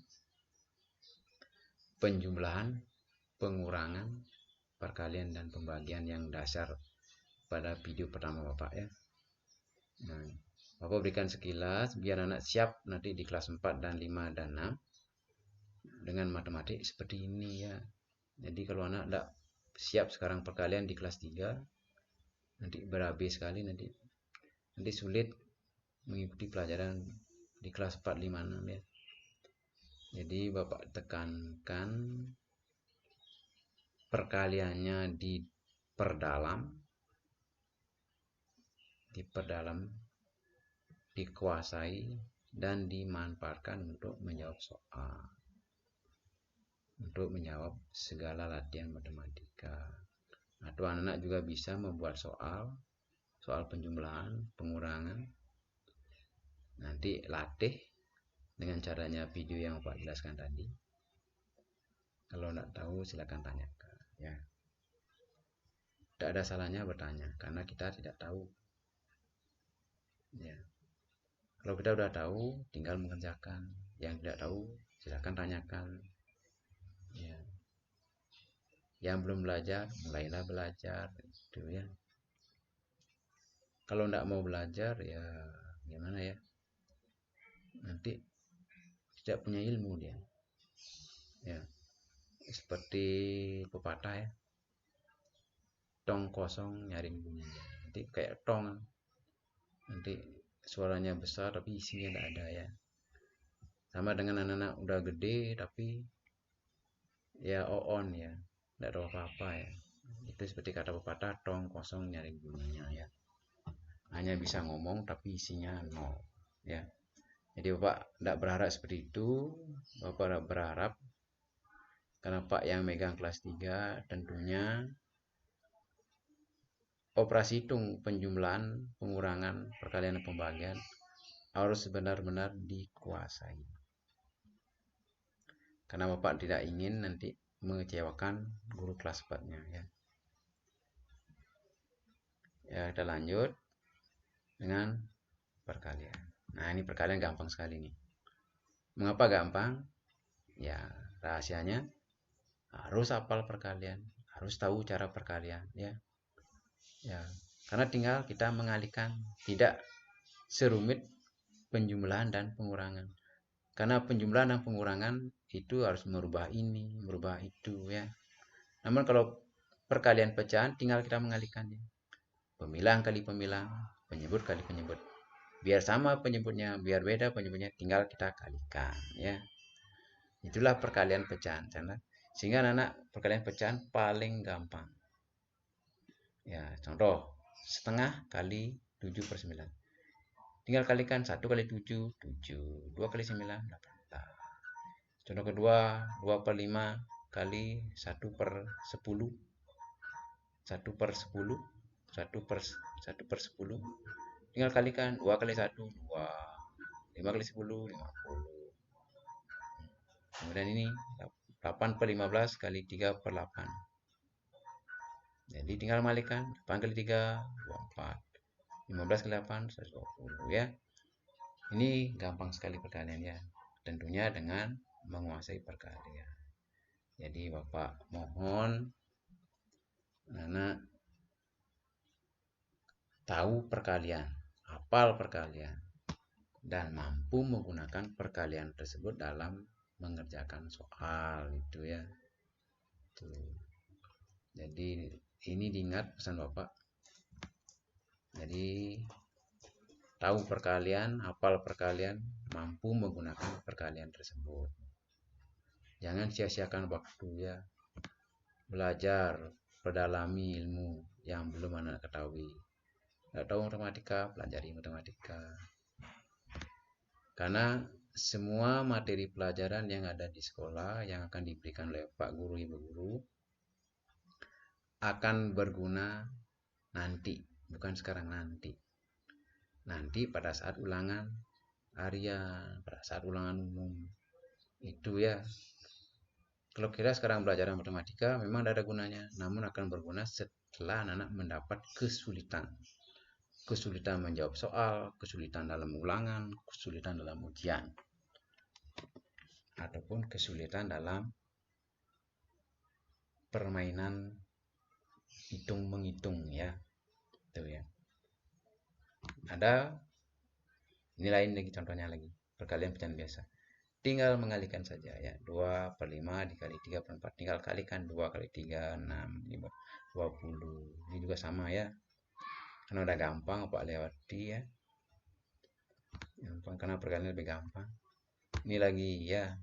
penjumlahan, pengurangan, perkalian, dan pembagian yang dasar pada video pertama Bapak ya. Nah, Bapak berikan sekilas biar anak siap nanti di kelas 4 dan 5 dan 6 dengan matematik seperti ini ya. Jadi kalau anak tidak siap sekarang perkalian di kelas 3, nanti berabe sekali, nanti sulit mengikuti pelajaran di kelas 4, 5, 6 ya. Jadi Bapak tekankan perkaliannya diperdalam, dikuasai, dan dimanfaatkan untuk menjawab soal, untuk menjawab segala latihan matematika. Atau anak-anak juga bisa membuat soal penjumlahan, pengurangan. Nanti latih dengan caranya video yang Pak jelaskan tadi. Kalau tidak tahu silakan tanyakan ya. Tidak ada salahnya bertanya, karena kita tidak tahu ya. Kalau kita udah tahu, tinggal mengerjakan. Yang tidak tahu silakan tanyakan ya. Yang belum belajar, mulailah belajar itu ya. Kalau nggak mau belajar ya gimana ya, nanti tidak punya ilmu dia ya. Seperti pepatah ya, tong kosong nyaring bunyinya. Nanti kayak tong, nanti suaranya besar tapi isinya nggak ada ya. Sama dengan anak-anak udah gede tapi ya on ya, nggak tahu apa-apa ya. Itu seperti kata pepatah, tong kosong nyaring bunyinya ya. Hanya bisa ngomong tapi isinya nol ya. Jadi Bapak tidak berharap seperti itu. Bapak berharap karena Pak yang megang kelas 3 tentunya operasi hitung penjumlahan, pengurangan, perkalian dan pembagian harus benar-benar dikuasai. Karena Bapak tidak ingin nanti mengecewakan guru kelas 4-nya ya. Ya, kita lanjut dengan perkalian. Nah, ini perkalian gampang sekali nih. Mengapa gampang? Ya, rahasianya harus hafal perkalian, harus tahu cara perkalian ya. Ya, karena tinggal kita mengalihkan, tidak serumit penjumlahan dan pengurangan. Karena penjumlahan dan pengurangan itu harus merubah ini, merubah itu ya. Namun kalau perkalian pecahan tinggal kita mengalihkannya. Pemilang kali pemilang, penyebut kali penyebut. Biar sama penyebutnya, biar beda penyebutnya, tinggal kita kalikan ya. Itulah perkalian pecahan, sehingga anak perkalian pecahan paling gampang. Ya, contoh setengah kali 7/9. Tinggal kalikan 1 kali 7, 7. 2 kali 9, 18. Contoh kedua, 2/5 kali 1/10. 1/10. 1/10. Tinggal kalikan 2 kali 1, 2. 5 kali 10, 50. Kemudian ini 8/15 kali 3/8. Jadi tinggal kalikan 8 kali 3, 24. 15 kali 8, 120 ya. Ini gampang sekali perkalian ya. Tentunya dengan menguasai perkalian. Jadi Bapak mohon anak tahu perkalian, hafal perkalian, dan mampu menggunakan perkalian tersebut dalam mengerjakan soal itu ya. Tuh. Jadi ini diingat pesan Bapak. Jadi tahu perkalian, hafal perkalian, mampu menggunakan perkalian tersebut. Jangan sia-siakan waktu ya. Belajar, perdalami ilmu yang belum anak ketahui. Nggak tahu matematika, pelajari matematika. Karena semua materi pelajaran yang ada di sekolah yang akan diberikan oleh Pak Guru, Ibu Guru akan berguna nanti, bukan sekarang, nanti. Nanti pada saat ulangan harian, pada saat ulangan umum. Itu ya. Kalau kira sekarang belajar matematika memang tidak ada gunanya, namun akan berguna setelah anak mendapat kesulitan. Kesulitan menjawab soal, kesulitan dalam ulangan, kesulitan dalam ujian, ataupun kesulitan dalam permainan hitung menghitung ya. Tuh ya. Ada ini lain lagi, contohnya lagi perkalian pecahan biasa. Tinggal mengalihkan saja ya. 2/5 dikali 3/4. Tinggal kalikan 2 kali 3, 6, 5, 20. Ini juga sama ya. Karena udah gampang Pak lewati ya. Gampang karena perkalian lebih gampang. Ini lagi ya.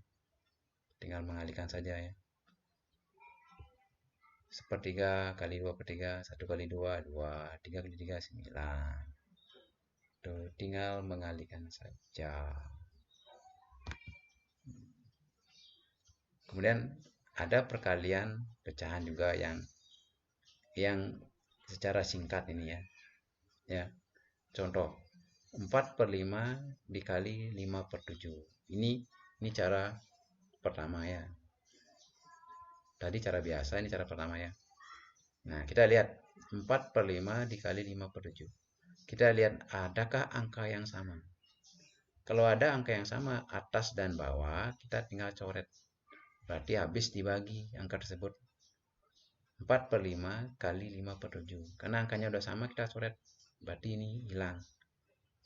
Tinggal mengalihkan saja ya. 1/3 kali 2/3, 1 kali 2, 2, 3 kali 3, 9. Tuh, tinggal mengalihkan saja. Kemudian ada perkalian pecahan juga yang secara singkat ini ya. Ya. Contoh 4/5 dikali 5/7. Ini cara pertama ya. Tadi cara biasa, ini cara pertama ya. Nah, kita lihat 4/5 dikali 5/7. Kita lihat adakah angka yang sama. Kalau ada angka yang sama atas dan bawah, kita tinggal coret. Berarti habis dibagi angka tersebut. 4/5 kali 5/7. Karena angkanya udah sama, kita coret. berarti ini hilang.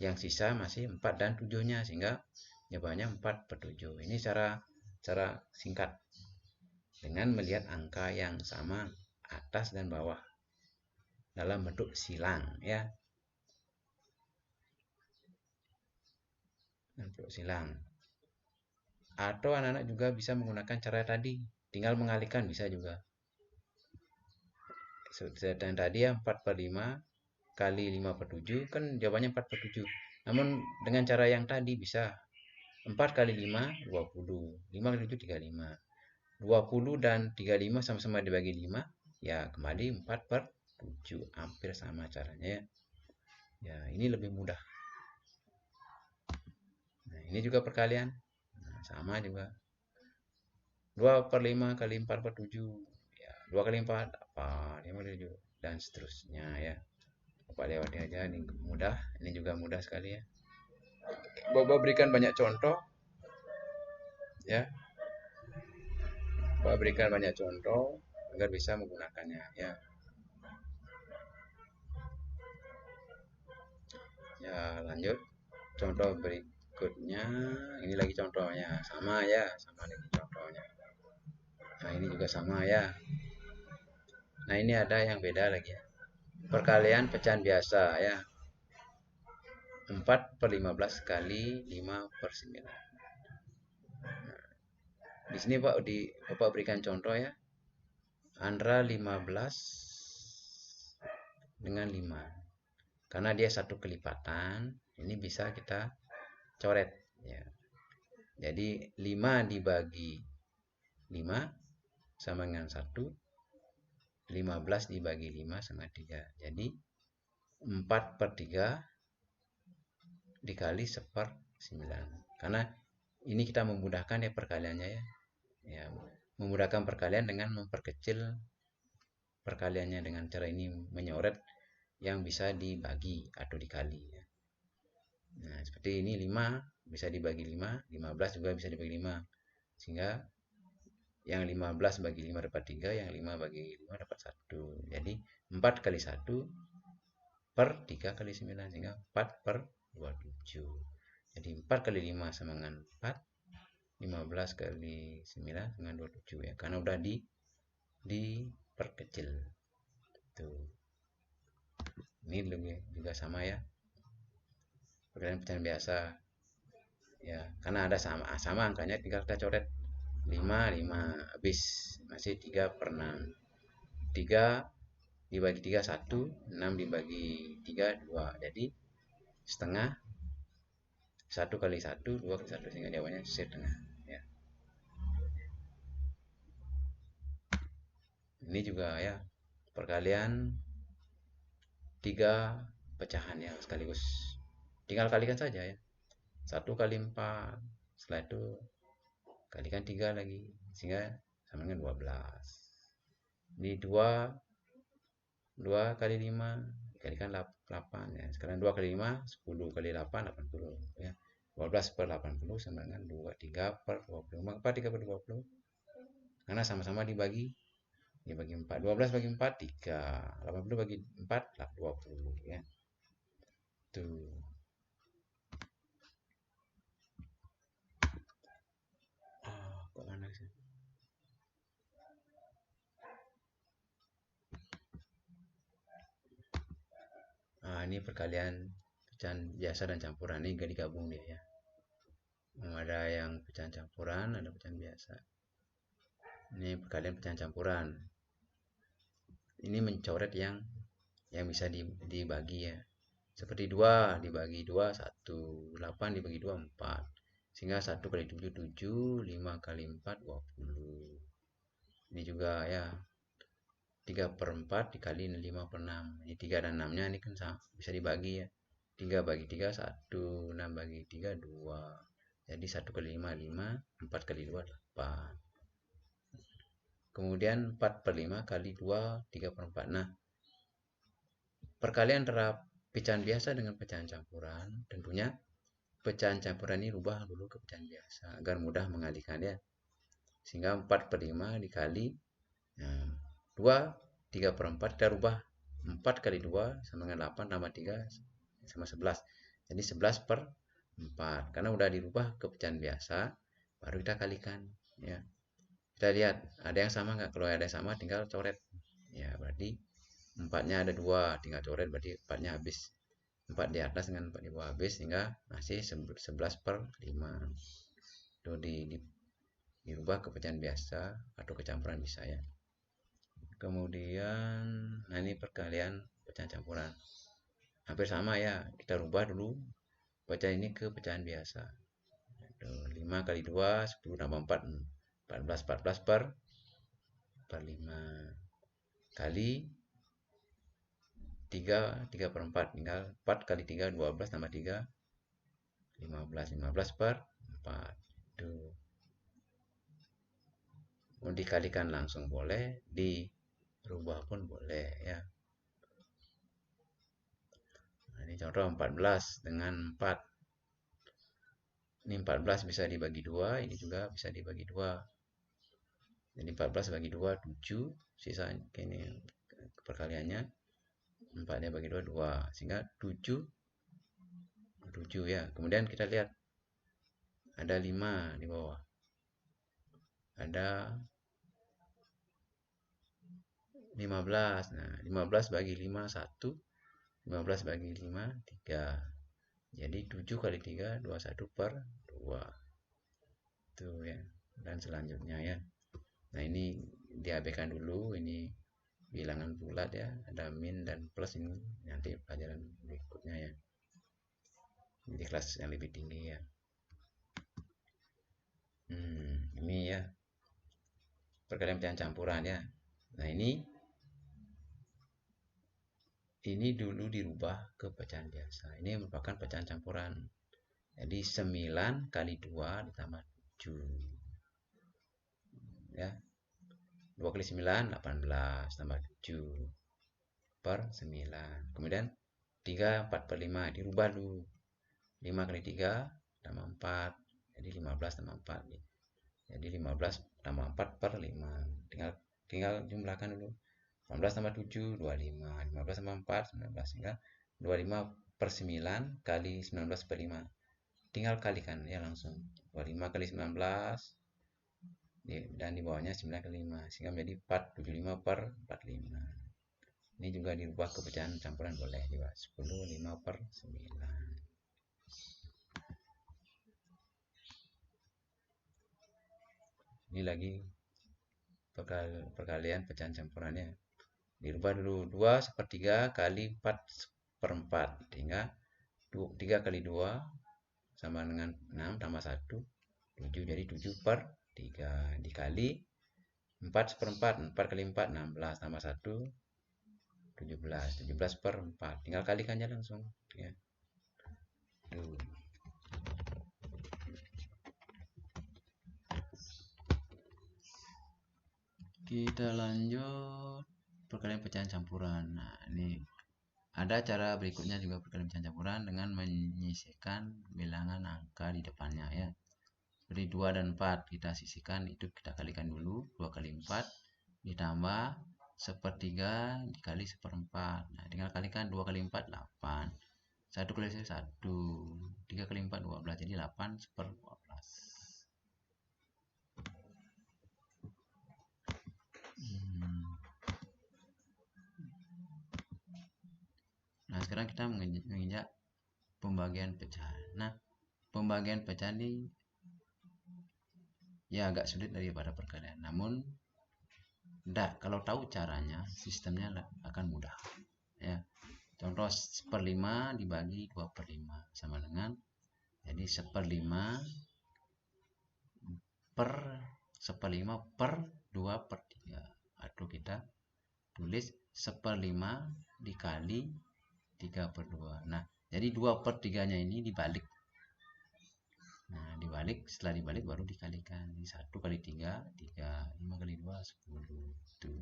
Yang sisa masih 4 dan 7-nya, sehingga jawabannya 4/7. Ini cara singkat dengan melihat angka yang sama atas dan bawah dalam bentuk silang ya. Bentuk silang. Atau anak-anak juga bisa menggunakan cara tadi, tinggal mengalihkan bisa juga. Dan tadi ya 4/5 kali 5/7 kan jawabannya 4/7. Namun dengan cara yang tadi bisa 4 kali 5 20, 5 kali 7 35. 20 dan 35 sama-sama dibagi 5, ya kembali 4/7, hampir sama caranya ya. Ya, ini lebih mudah. Nah, ini juga perkalian. Nah, sama juga. 2/5 kali 4/7. Ya, 2 kali 4 apa? 5/7 dan seterusnya ya. Bapak lewati aja, ini mudah, ini juga mudah sekali ya. Bapak berikan banyak contoh ya. Bapak berikan banyak contoh agar bisa menggunakannya ya. Ya, lanjut. Contoh berikutnya, ini lagi contohnya, sama ya, sama lagi contohnya. Nah, ini juga sama ya. Nah, ini ada yang beda lagi ya. Perkalian pecahan biasa ya. 4/15 kali 5/9. Nah, di sini Bapak berikan contoh ya. Antara 15 dengan 5. Karena dia satu kelipatan, ini bisa kita coret ya. Jadi 5 dibagi 5 sama dengan 1. 15 dibagi 5 sama 3. Jadi 4/3 dikali 1/9. Karena ini kita memudahkan ya perkaliannya ya. Ya, memudahkan perkalian dengan memperkecil perkaliannya dengan cara ini, menyoret yang bisa dibagi atau dikali ya. Nah, seperti ini 5 bisa dibagi 5, 15 juga bisa dibagi 5. Sehingga yang 15 bagi 5 dapat 3, yang 5 bagi 5 dapat 1. Jadi 4 kali 1 per 3 kali 9, sehingga 4/27. Jadi 4 kali 5 sama dengan 4, 15 kali 9 dengan 27 ya, karena udah diperkecil. Tuh. Ini juga sama ya. Perkalian pecahan biasa. Ya, karena ada sama angkanya, tinggal kita coret 5 habis, masih 3/6. 3 dibagi 3 1, 6 dibagi 3 2. Jadi setengah, 1 kali 1, 2 kali 1, sehingga jawabannya setengah ya. Ini juga ya perkalian 3 pecahan ya sekaligus. Tinggal kalikan saja ya. 1 kali 4, setelah itu kalikan 3 lagi, sehingga sama dengan 12. Ini 2 kali 5 dikalikan 8 ya. Sekarang 2 kali 5 10 kali 8 80 ya. 12/80 sama dengan 3/20. Mengapa 3/20? Karena sama-sama dibagi 4. 12 bagi 4 3, 80 bagi 4 20 ya. Tuh. Kok mana sih? Ini perkalian pecahan biasa dan campuran, ini gak digabung dia ya. Ada yang pecahan campuran, ada pecahan biasa. Ini perkalian pecahan campuran. Ini mencoret yang bisa dibagi ya. Seperti 2 dibagi 2 1, 8 dibagi 2 4. Sehingga 1 kali 7 7, 5 kali 4 20. Ini juga ya 3/4 dikali 5/6. Ini 3 dan 6-nya ini kan bisa dibagi ya. 3 bagi 3 1, 6 bagi 3 2. Jadi 1 kali 5 5, 4 kali 2 8. Kemudian 4/5 kali 2 3/4. Nah, perkalian antara pecahan biasa dengan pecahan campuran, tentunya pecahan campuran ini rubah dulu ke pecahan biasa agar mudah mengalihkannya. Sehingga 4/5 dikali 2 3/4 kita rubah 4 kali 2 sama dengan 8 tambah 3 sama 11. Jadi 11 per 4. Karena udah dirubah ke pecahan biasa, baru kita kalikan. Ya. Kita lihat ada yang sama nggak? Kalau ada yang sama tinggal coret. Ya, berarti 4-nya ada 2, tinggal coret berarti 4-nya habis. 4 di atas dengan 4 di bawah habis, sehingga masih 11 per 5. Itu dirubah ke pecahan biasa atau kecampuran bisa ya. Kemudian, nah ini perkalian pecahan campuran. Hampir sama ya, kita rubah dulu pecahan ini ke pecahan biasa. 5 kali 2, 10 tambah 4, 14 per 5. Kali 3 per 4, tinggal 4 kali 3, 12 tambah 3, 15 per 4. Tuh. Mau dikalikan langsung boleh, dirubah pun boleh ya. Nah, ini contoh 14 dengan 4. Ini 14 bisa dibagi 2, ini juga bisa dibagi 2. Jadi 14 bagi 2, 7. Sisa ini perkaliannya 4-nya bagi 2, 2. Sehingga 7 ya. Kemudian kita lihat ada 5 di bawah. Ada 15. Nah, 15 bagi 5, 1. 15 bagi 5, 3. Jadi 7 kali 3, 21 per 2. Tuh ya. Dan selanjutnya ya. Nah, ini diabaikan dulu. Ini bilangan bulat ya. Ada min dan plus, ini nanti pelajaran berikutnya ya. Di kelas yang lebih tinggi ya. Ini ya. Perkalian pecahan campuran ya. Nah, ini dulu dirubah ke pecahan biasa. Ini merupakan pecahan campuran. Jadi 9 kali 2 ditambah 7. Ya. 2 kali 9, 18 tambah 7 per 9. Kemudian 3, 4 per 5 dirubah dulu. 5 kali 3 tambah 4. Jadi 15 tambah 4. Jadi 15 tambah 4 per 5. Tinggal jumlahkan dulu. 18 tambah 7, 25. 15 tambah 4, 19. Sehingga 25 per 9 kali 19 per 5. Tinggal kalikan ya langsung. 25 kali 19. Dan di bawahnya 9 kali 5. Sehingga menjadi 475 per 45. Ini juga dirubah ke pecahan campuran boleh juga. 10, 5 per 9. Ini lagi perkalian pecahan campurannya. Dirubah dulu. 2 sepertiga kali 4 seperempat. Hingga 3 kali 2 sama dengan 6 tambah 1. 7. Jadi 7 per 3. Dikali 4 seperempat. 4 kali 4, 16 tambah 1. 17. 17 per 4. Tinggal kalikannya langsung. Ya. Kita lanjut perkalian pecahan campuran. Nah, ini ada cara berikutnya juga perkalian pecahan campuran dengan menyisihkan bilangan angka di depannya ya. Seperti 2 dan 4 kita sisihkan, itu kita kalikan dulu. 2 kali 4 ditambah sepertiga dikali seperempat. Nah, tinggal kalikan 2 kali 4, 8. 1 kali 1, 3 kali 4, 12. Jadi 8 per 12. Nah, sekarang kita menginjak pembagian pecahan. Nah, pembagian pecahan ini ya agak sulit daripada perkalian. Namun, kalau tahu caranya, sistemnya akan mudah. Ya. Contoh 1/5 dibagi 2/5 sama dengan, jadi 1/5 per 1/5 per 2/3. Atau kita tulis 1/5 dikali 3/2. Nah, jadi 2/3-nya ini dibalik. Nah, setelah dibalik baru dikalikan. 1 kali 3, 3. 5 kali 2, 10. Tuh.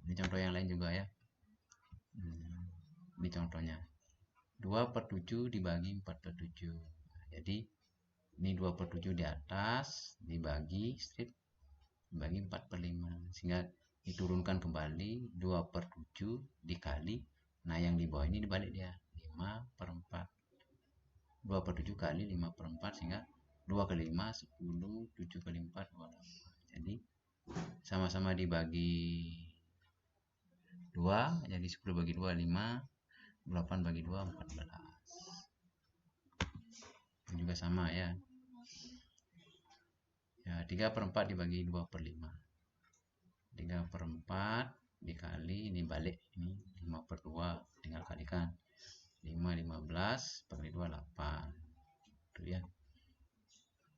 Ini contoh yang lain juga ya. Ini contohnya. 2/7 dibagi 4/7. Nah, jadi ini 2/7 di atas dibagi strip dibagi 4/5. sehingga diturunkan kembali 2/7 dikali, nah yang di bawah ini dibalik dia 5/4, 2/7 kali 5/4 sehingga 2 kali 5 10, 7 kali 4 28. Jadi sama-sama dibagi 2, jadi 10 bagi 2 5, 8 bagi 2 14. Ini juga sama ya. Ya, 3/4 dibagi 2/5. 3/4 dikali, ini balik, ini 5/2, tinggal kalikan. 5 15 bagi 2 8. Itu ya.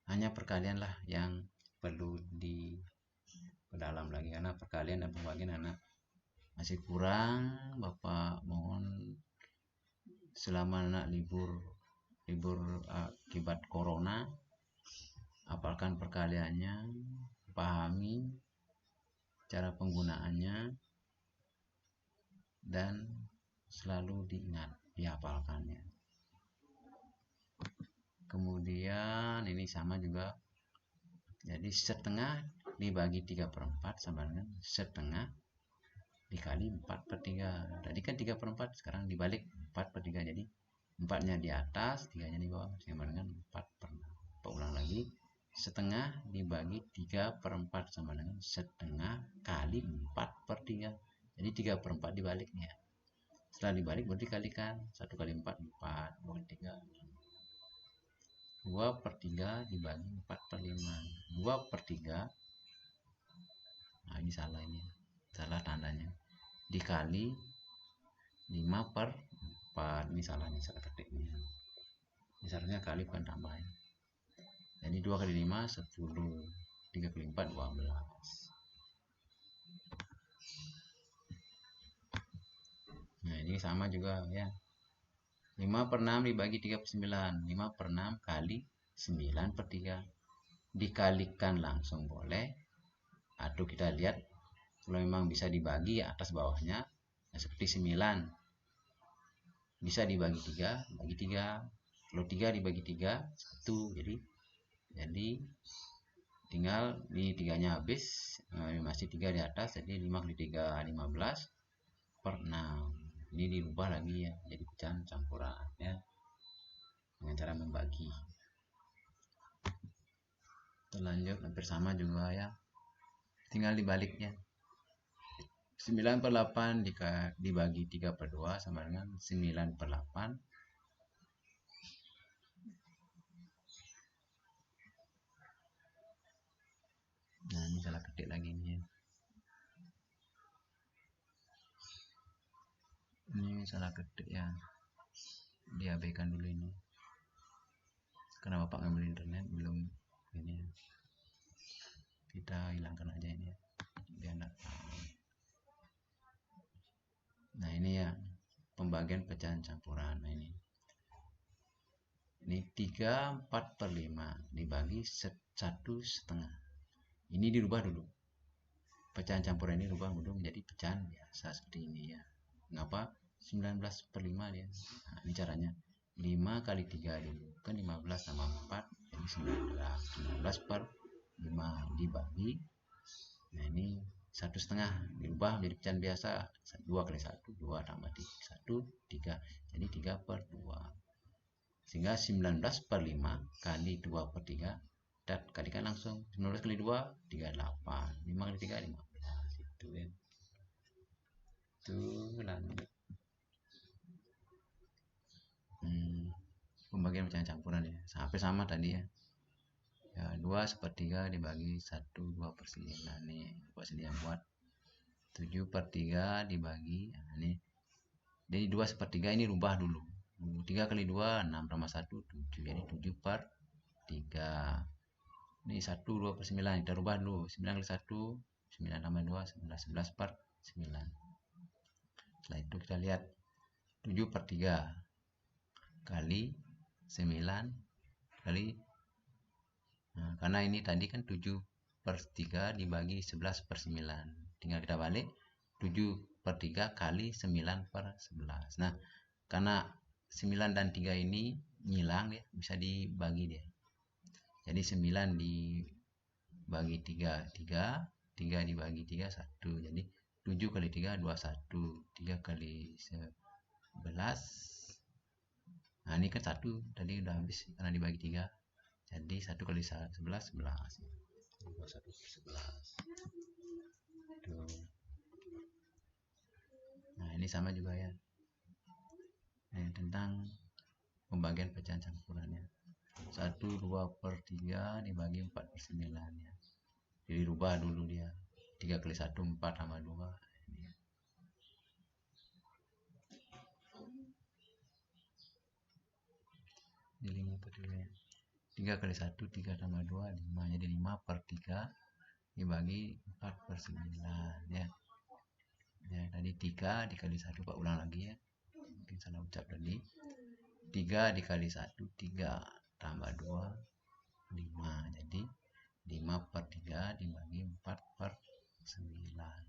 Hanya perkalian lah yang perlu diperdalam lagi, karena perkalian dan pembagian anak masih kurang. Bapak mohon selama anak libur akibat corona, hafalkan perkaliannya, pahami cara penggunaannya, dan selalu diingat, dihafalkannya. Kemudian ini sama juga, jadi setengah dibagi 3/4 sama dengan setengah dikali 4/3. Tadi kan 3/4, sekarang dibalik 4/3, jadi 4-nya di atas, 3-nya di bawah, sama dengan 4/6. Ulang lagi, setengah dibagi 3/4 sama dengan setengah kali 4/3. Jadi 3/4 dibaliknya. Setelah dibalik berarti kalikan, 1 kali 4 4, 2 kali 3 2/3 dibagi 4/5, 2/3. Nah ini salah, ini salah tandanya, dikali 5/4. Ini salah, ini salah ketiknya. Ini seharusnya kali bukan tambah ya. Jadi 2 kali 5 10, 3 kali 4 12. Nah ini sama juga ya. 5/6 dibagi 3/9, 5/6 kali 9/3. Dikalikan langsung boleh, atau kita lihat kalau memang bisa dibagi atas bawahnya, nah seperti 9 bisa dibagi 3, bagi 3. Kalau 3 dibagi 3 1, jadi tinggal ini 3-nya habis, masih 3 di atas, jadi 5 kali 3 15/6. Ini dirubah lagi ya, jadi pecahan campuran ya, dengan cara membagi. Lanjut, hampir sama juga ya, tinggal dibaliknya. 9/8 dibagi 3/2 sama dengan 9/8. Nah ini salah ketik lagi nih ya. Ini salah ketik ya, diabaikan dulu ini karena bapak ngambil internet belum ini, kita hilangkan aja ini ya, biar enggak. Nah ini ya pembagian pecahan campuran. Nah ini 3/4/5 dibagi 1/2. Ini dirubah dulu, pecahan campuran ini rubah dulu menjadi pecahan biasa seperti ini ya. Kenapa 19/5 dia? Nah ini caranya, 5 kali 3 dulu, kan 15 tambah 4 jadi 19/5 dibagi, nah ini 1/2 dirubah menjadi pecahan biasa, 2 kali 1 2 tambah 1 3, jadi 3/2, sehingga 19/5 kali 2/3, dan kalikan langsung, 19 kali 2 38, 5 kali 3 15, itu ya. Itu lanjut pembagian pecahan campuran ya, sampai sama tadi ya. Ya 2/3 dibagi 1 2/9 nih, buat sini yang buat 7/3 dibagi, nah ini jadi 2/3 ini rubah dulu, 3 kali 2 6 tambah 1 7, jadi 7/3. Ini 1 2/9 kita rubah dulu, 9 kali 1 9 tambah 2 11 11/9. Setelah itu kita lihat 7/3 kali 9 kali, nah, karena ini tadi kan 7/3 dibagi 11/9, tinggal kita balik 7/3 kali 9/11. Nah karena 9 dan 3 ini ngilang ya, bisa dibagi dia, jadi 9 dibagi 3 3, 3 dibagi 3 1, jadi 7 kali 3 21, 3 kali 11. Nah ini kan 1 tadi udah habis karena dibagi 3, jadi 1 kali 11 11, 21/11 tuh. Nah ini sama juga ya, ini tentang pembagian pecahan campurannya. 1 2/3 dibagi 4/9 ya, jadi rubah dulu dia, 3 kali 1 4 tambah 2 ini. Jadi 3 kali 1 3 tambah 2 5, jadi 5/3 dibagi 4/9 ya. Ya tadi 3 dikali 1, Pak ulang lagi ya, mungkin salah ucap tadi. 3 dikali 1 3 tambah 2 5, jadi 5/3 dibagi 4/9.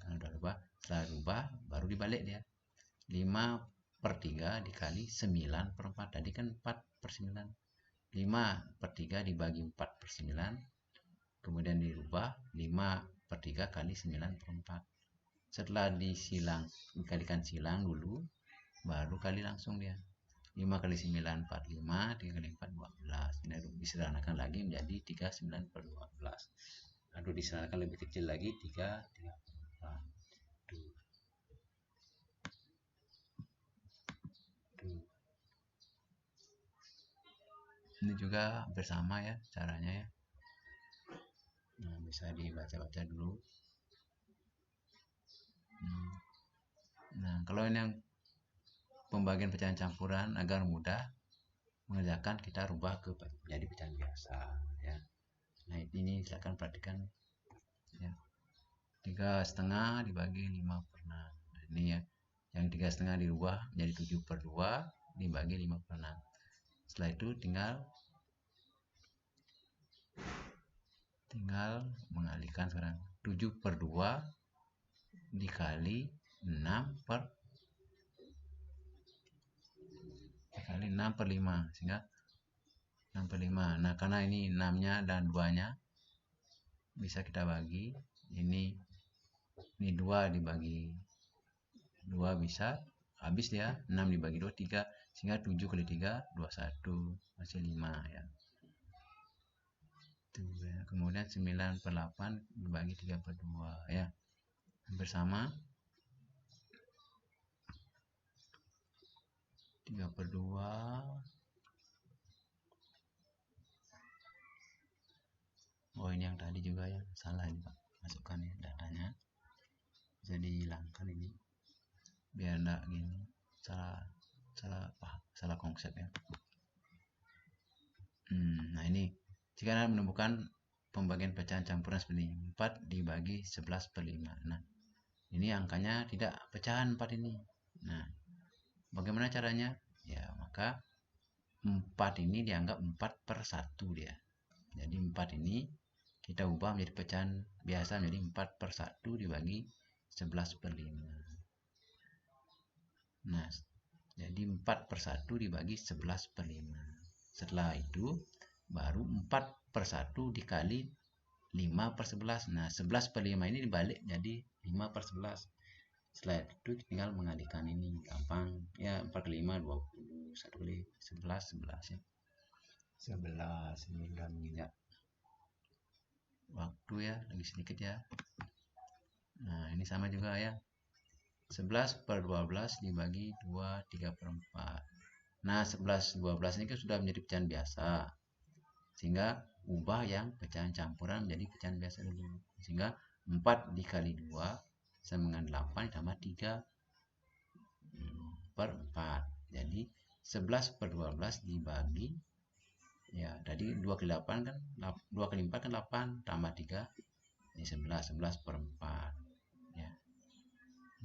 Kalau udah rubah, setelah rubah baru dibalik dia, 5/3 dikali 9/4, tadi kan 4/9, 5/3 dibagi 4/9, kemudian dirubah 5/3 kali 9/4. Setelah dikalikan silang dulu, baru kali langsung dia, 5 kali 9 45, 3 kali 4 12. Ini disederhanakan lagi menjadi 39/12. Lalu disederhanakan lebih kecil lagi 3 4. Ini juga hampir sama ya caranya ya. Nah, bisa dibaca-baca dulu. Nah, kalau ini yang pembagian pecahan campuran agar mudah mengerjakan, kita rubah ke menjadi pecahan biasa ya. Nah ini silakan perhatikan ya, 3,5 dibagi 5/6. Ini ya, yang 3,5 dirubah menjadi 7/2 dibagi 5/6. Setelah itu tinggal mengalihkan sekarang, 7/2 dikali 6/5, sehingga 6/5. Nah karena ini 6 nya dan 2 nya bisa kita bagi, ini 2 dibagi 2 bisa habis ya, 6 dibagi 2 3, sehingga 7 kali 3 21, masih 5 ya. Tuh, ya. Kemudian 9/8 dibagi 3/2 ya, hampir sama, 3/2. Oh ini yang tadi juga ya, salah ini Pak, masukkan ya datanya, bisa dihilangkan ini biar enggak gini salah konsep ya. Nah ini jika Anda menemukan pembagian pecahan campuran seperti ini, 4 dibagi 11/5. Nah ini angkanya tidak pecahan 4 ini. Nah bagaimana caranya ya, maka 4 ini dianggap 4/1 dia, jadi 4 ini kita ubah menjadi pecahan biasa menjadi 4/1 dibagi 11/5. Nah jadi 4/1 dibagi 11/5. Setelah itu baru 4/1 dikali 5/11. Nah 11/5 ini dibalik jadi 5/11. Setelah itu tinggal mengalihkan, ini gampang ya, 4 kali 5 20, 1 kali 11 11 ya, 11. Ini udah menginjak waktu ya, lagi sedikit ya. Nah ini sama juga ya, 11/12 dibagi 2 3/4. Nah 11/12 ini kan sudah menjadi pecahan biasa, sehingga ubah yang pecahan campuran menjadi pecahan biasa dulu, sehingga 4 dikali 2 sama dengan 8 tambah 3/4. Jadi 11/12 dibagi ya, tadi 2 kali 8 kan 2 kali 4 kan 8 tambah 3 ini 11 11/4 ya,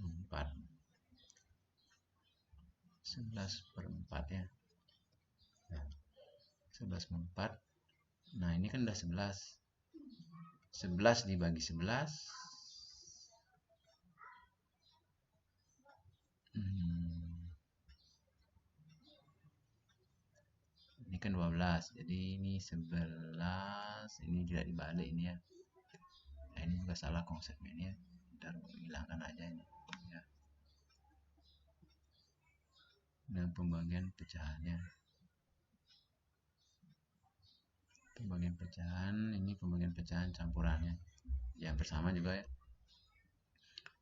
4 11/4 ya. Nah, 11/4. Nah ini kan udah 11 dibagi 11 11 Ini kan 12, jadi ini 11, ini tidak dibalik ini ya. Nah, ini juga salah konsepnya ini ya. Ntar hilangkan aja ini ya. Nah, pembagian pecahannya. Pembagian pecahan, ini pembagian pecahan campurannya. Yang bersama juga ya.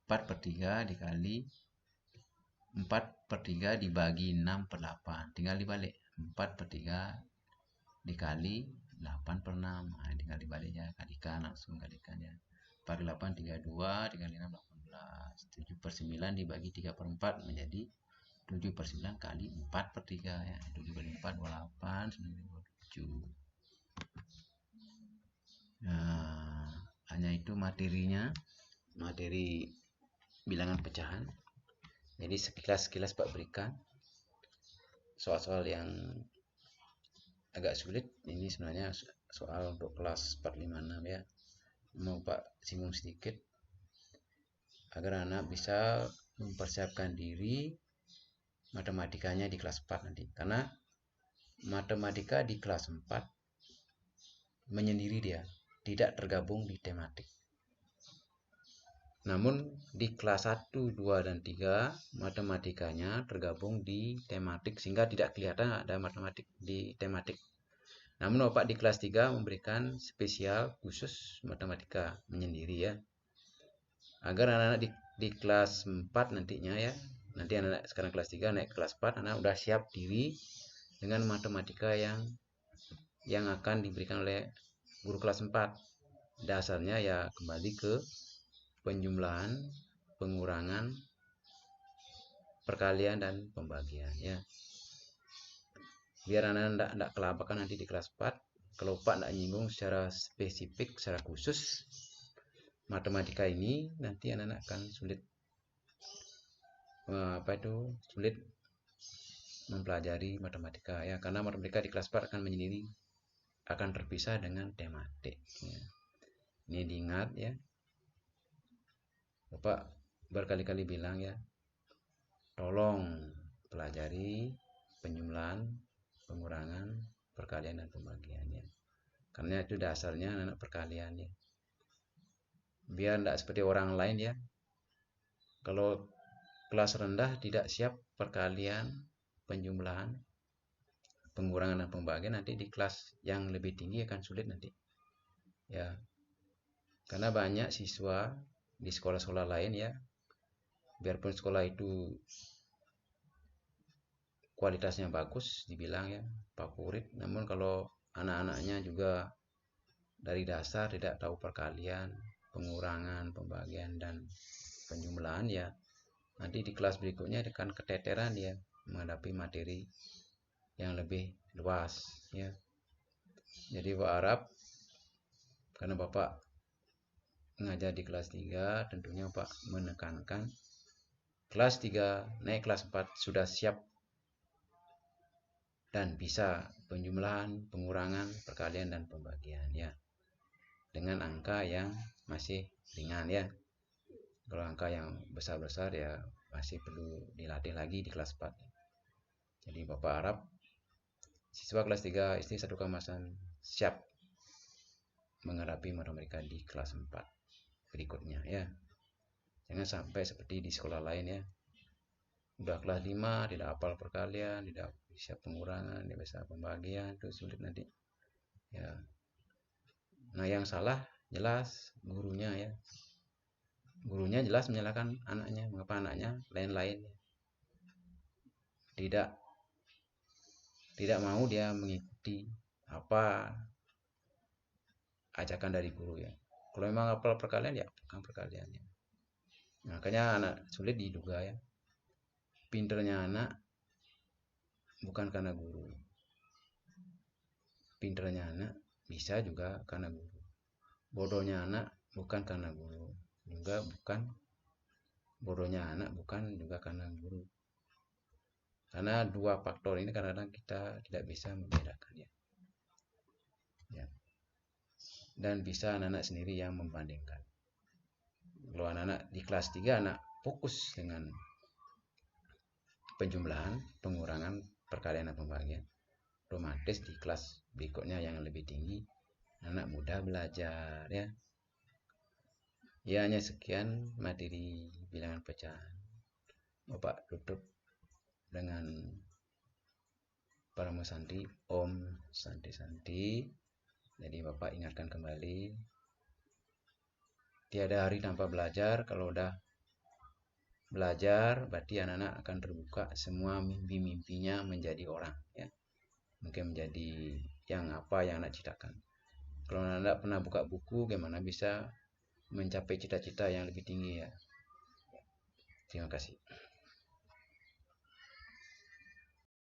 4/3 dikali 4/3 dibagi 6/8, tinggal dibalik. 4/3 dikali 8/6, nah, tinggal dibaliknya, kalikan, langsung kalikan ya. 4/8 32 dikali 6 18, 7/9 dibagi 3/4 menjadi 7/9 kali 4/3 ya. 7 kali 4 28, 9 27. Nah, hanya itu materinya, materi bilangan pecahan. Jadi sekilas Pak berikan soal-soal yang agak sulit. Ini sebenarnya soal untuk kelas 456 ya. Mau Pak singgung sedikit agar anak bisa mempersiapkan diri matematikanya di kelas 4 nanti. Karena matematika di kelas 4 menyendiri dia, tidak tergabung di tematik. Namun di kelas 1, 2, dan 3 matematikanya tergabung di tematik sehingga tidak kelihatan ada matematik di tematik. Namun Bapak di kelas 3 memberikan spesial khusus matematika menyendiri ya. Agar anak-anak di kelas 4 nantinya ya. Nanti anak-anak sekarang kelas 3 naik kelas 4, anak udah siap diri dengan matematika yang akan diberikan oleh guru kelas 4. Dasarnya ya kembali ke penjumlahan, pengurangan, perkalian, dan pembagian ya. Biar anak-anak tidak kelabakan nanti di kelas 4. Kalau Pak tidak nyinggung secara spesifik, secara khusus matematika ini, nanti anak-anak akan sulit sulit mempelajari matematika ya, karena matematika di kelas 4 akan menyendiri, akan terpisah dengan tematik ya. Ini diingat ya. Bapak berkali-kali bilang ya, tolong pelajari penjumlahan, pengurangan, perkalian, dan pembagiannya. Karena itu dasarnya anak perkalian ya. Biar tidak seperti orang lain ya. Kalau kelas rendah tidak siap perkalian, penjumlahan, pengurangan, dan pembagian, nanti di kelas yang lebih tinggi akan sulit nanti. Ya. Karena banyak siswa di sekolah-sekolah lain ya, biarpun sekolah itu kualitasnya bagus dibilang ya, favorit, namun kalau anak-anaknya juga dari dasar tidak tahu perkalian, pengurangan, pembagian, dan penjumlahan ya, nanti di kelas berikutnya akan keteteran ya menghadapi materi yang lebih luas ya. Jadi Pak harap, karena Bapak mengajar di kelas 3, tentunya Pak menekankan kelas 3 naik kelas 4 sudah siap dan bisa penjumlahan, pengurangan, perkalian, dan pembagian ya, dengan angka yang masih ringan ya. Kalau angka yang besar-besar ya masih perlu dilatih lagi di kelas 4. Jadi Bapak harap siswa kelas 3 SD 1 Kamasan siap menghadapi matematika di kelas 4 berikutnya ya. Jangan sampai seperti di sekolah lain ya, udah kelas 5 tidak hafal perkalian, tidak bisa pengurangan, tidak bisa pembagian, itu sulit nanti ya. Nah yang salah jelas gurunya ya. Gurunya jelas menyalahkan anaknya. Mengapa anaknya lain-lain ya. Tidak mau dia mengikuti apa ajakan dari guru ya. Kalau memang hafal perkalian ya hafal perkaliannya. Makanya anak sulit diduga ya. Pinternya anak bukan karena guru. Pinternya anak bisa juga karena guru. Bodohnya anak bukan karena guru. Juga bukan bodohnya anak bukan juga karena guru. Karena dua faktor ini kadang-kadang kita tidak bisa membedakan ya. Dan bisa anak-anak sendiri yang membandingkan. Kalau anak-anak di kelas 3 anak fokus dengan penjumlahan, pengurangan, perkalian, dan pembagian. otomatis di kelas berikutnya yang lebih tinggi anak mudah belajar ya. Ya, hanya sekian materi bilangan pecahan. Bapak tutup dengan para santri, Om Santi. Jadi Bapak ingatkan kembali, tiada hari tanpa belajar. Kalau udah belajar berarti anak-anak akan terbuka semua mimpi-mimpinya menjadi orang ya. Mungkin menjadi yang anak citakan. Kalau anak pernah buka buku, gimana bisa mencapai cita-cita yang lebih tinggi ya. Terima kasih.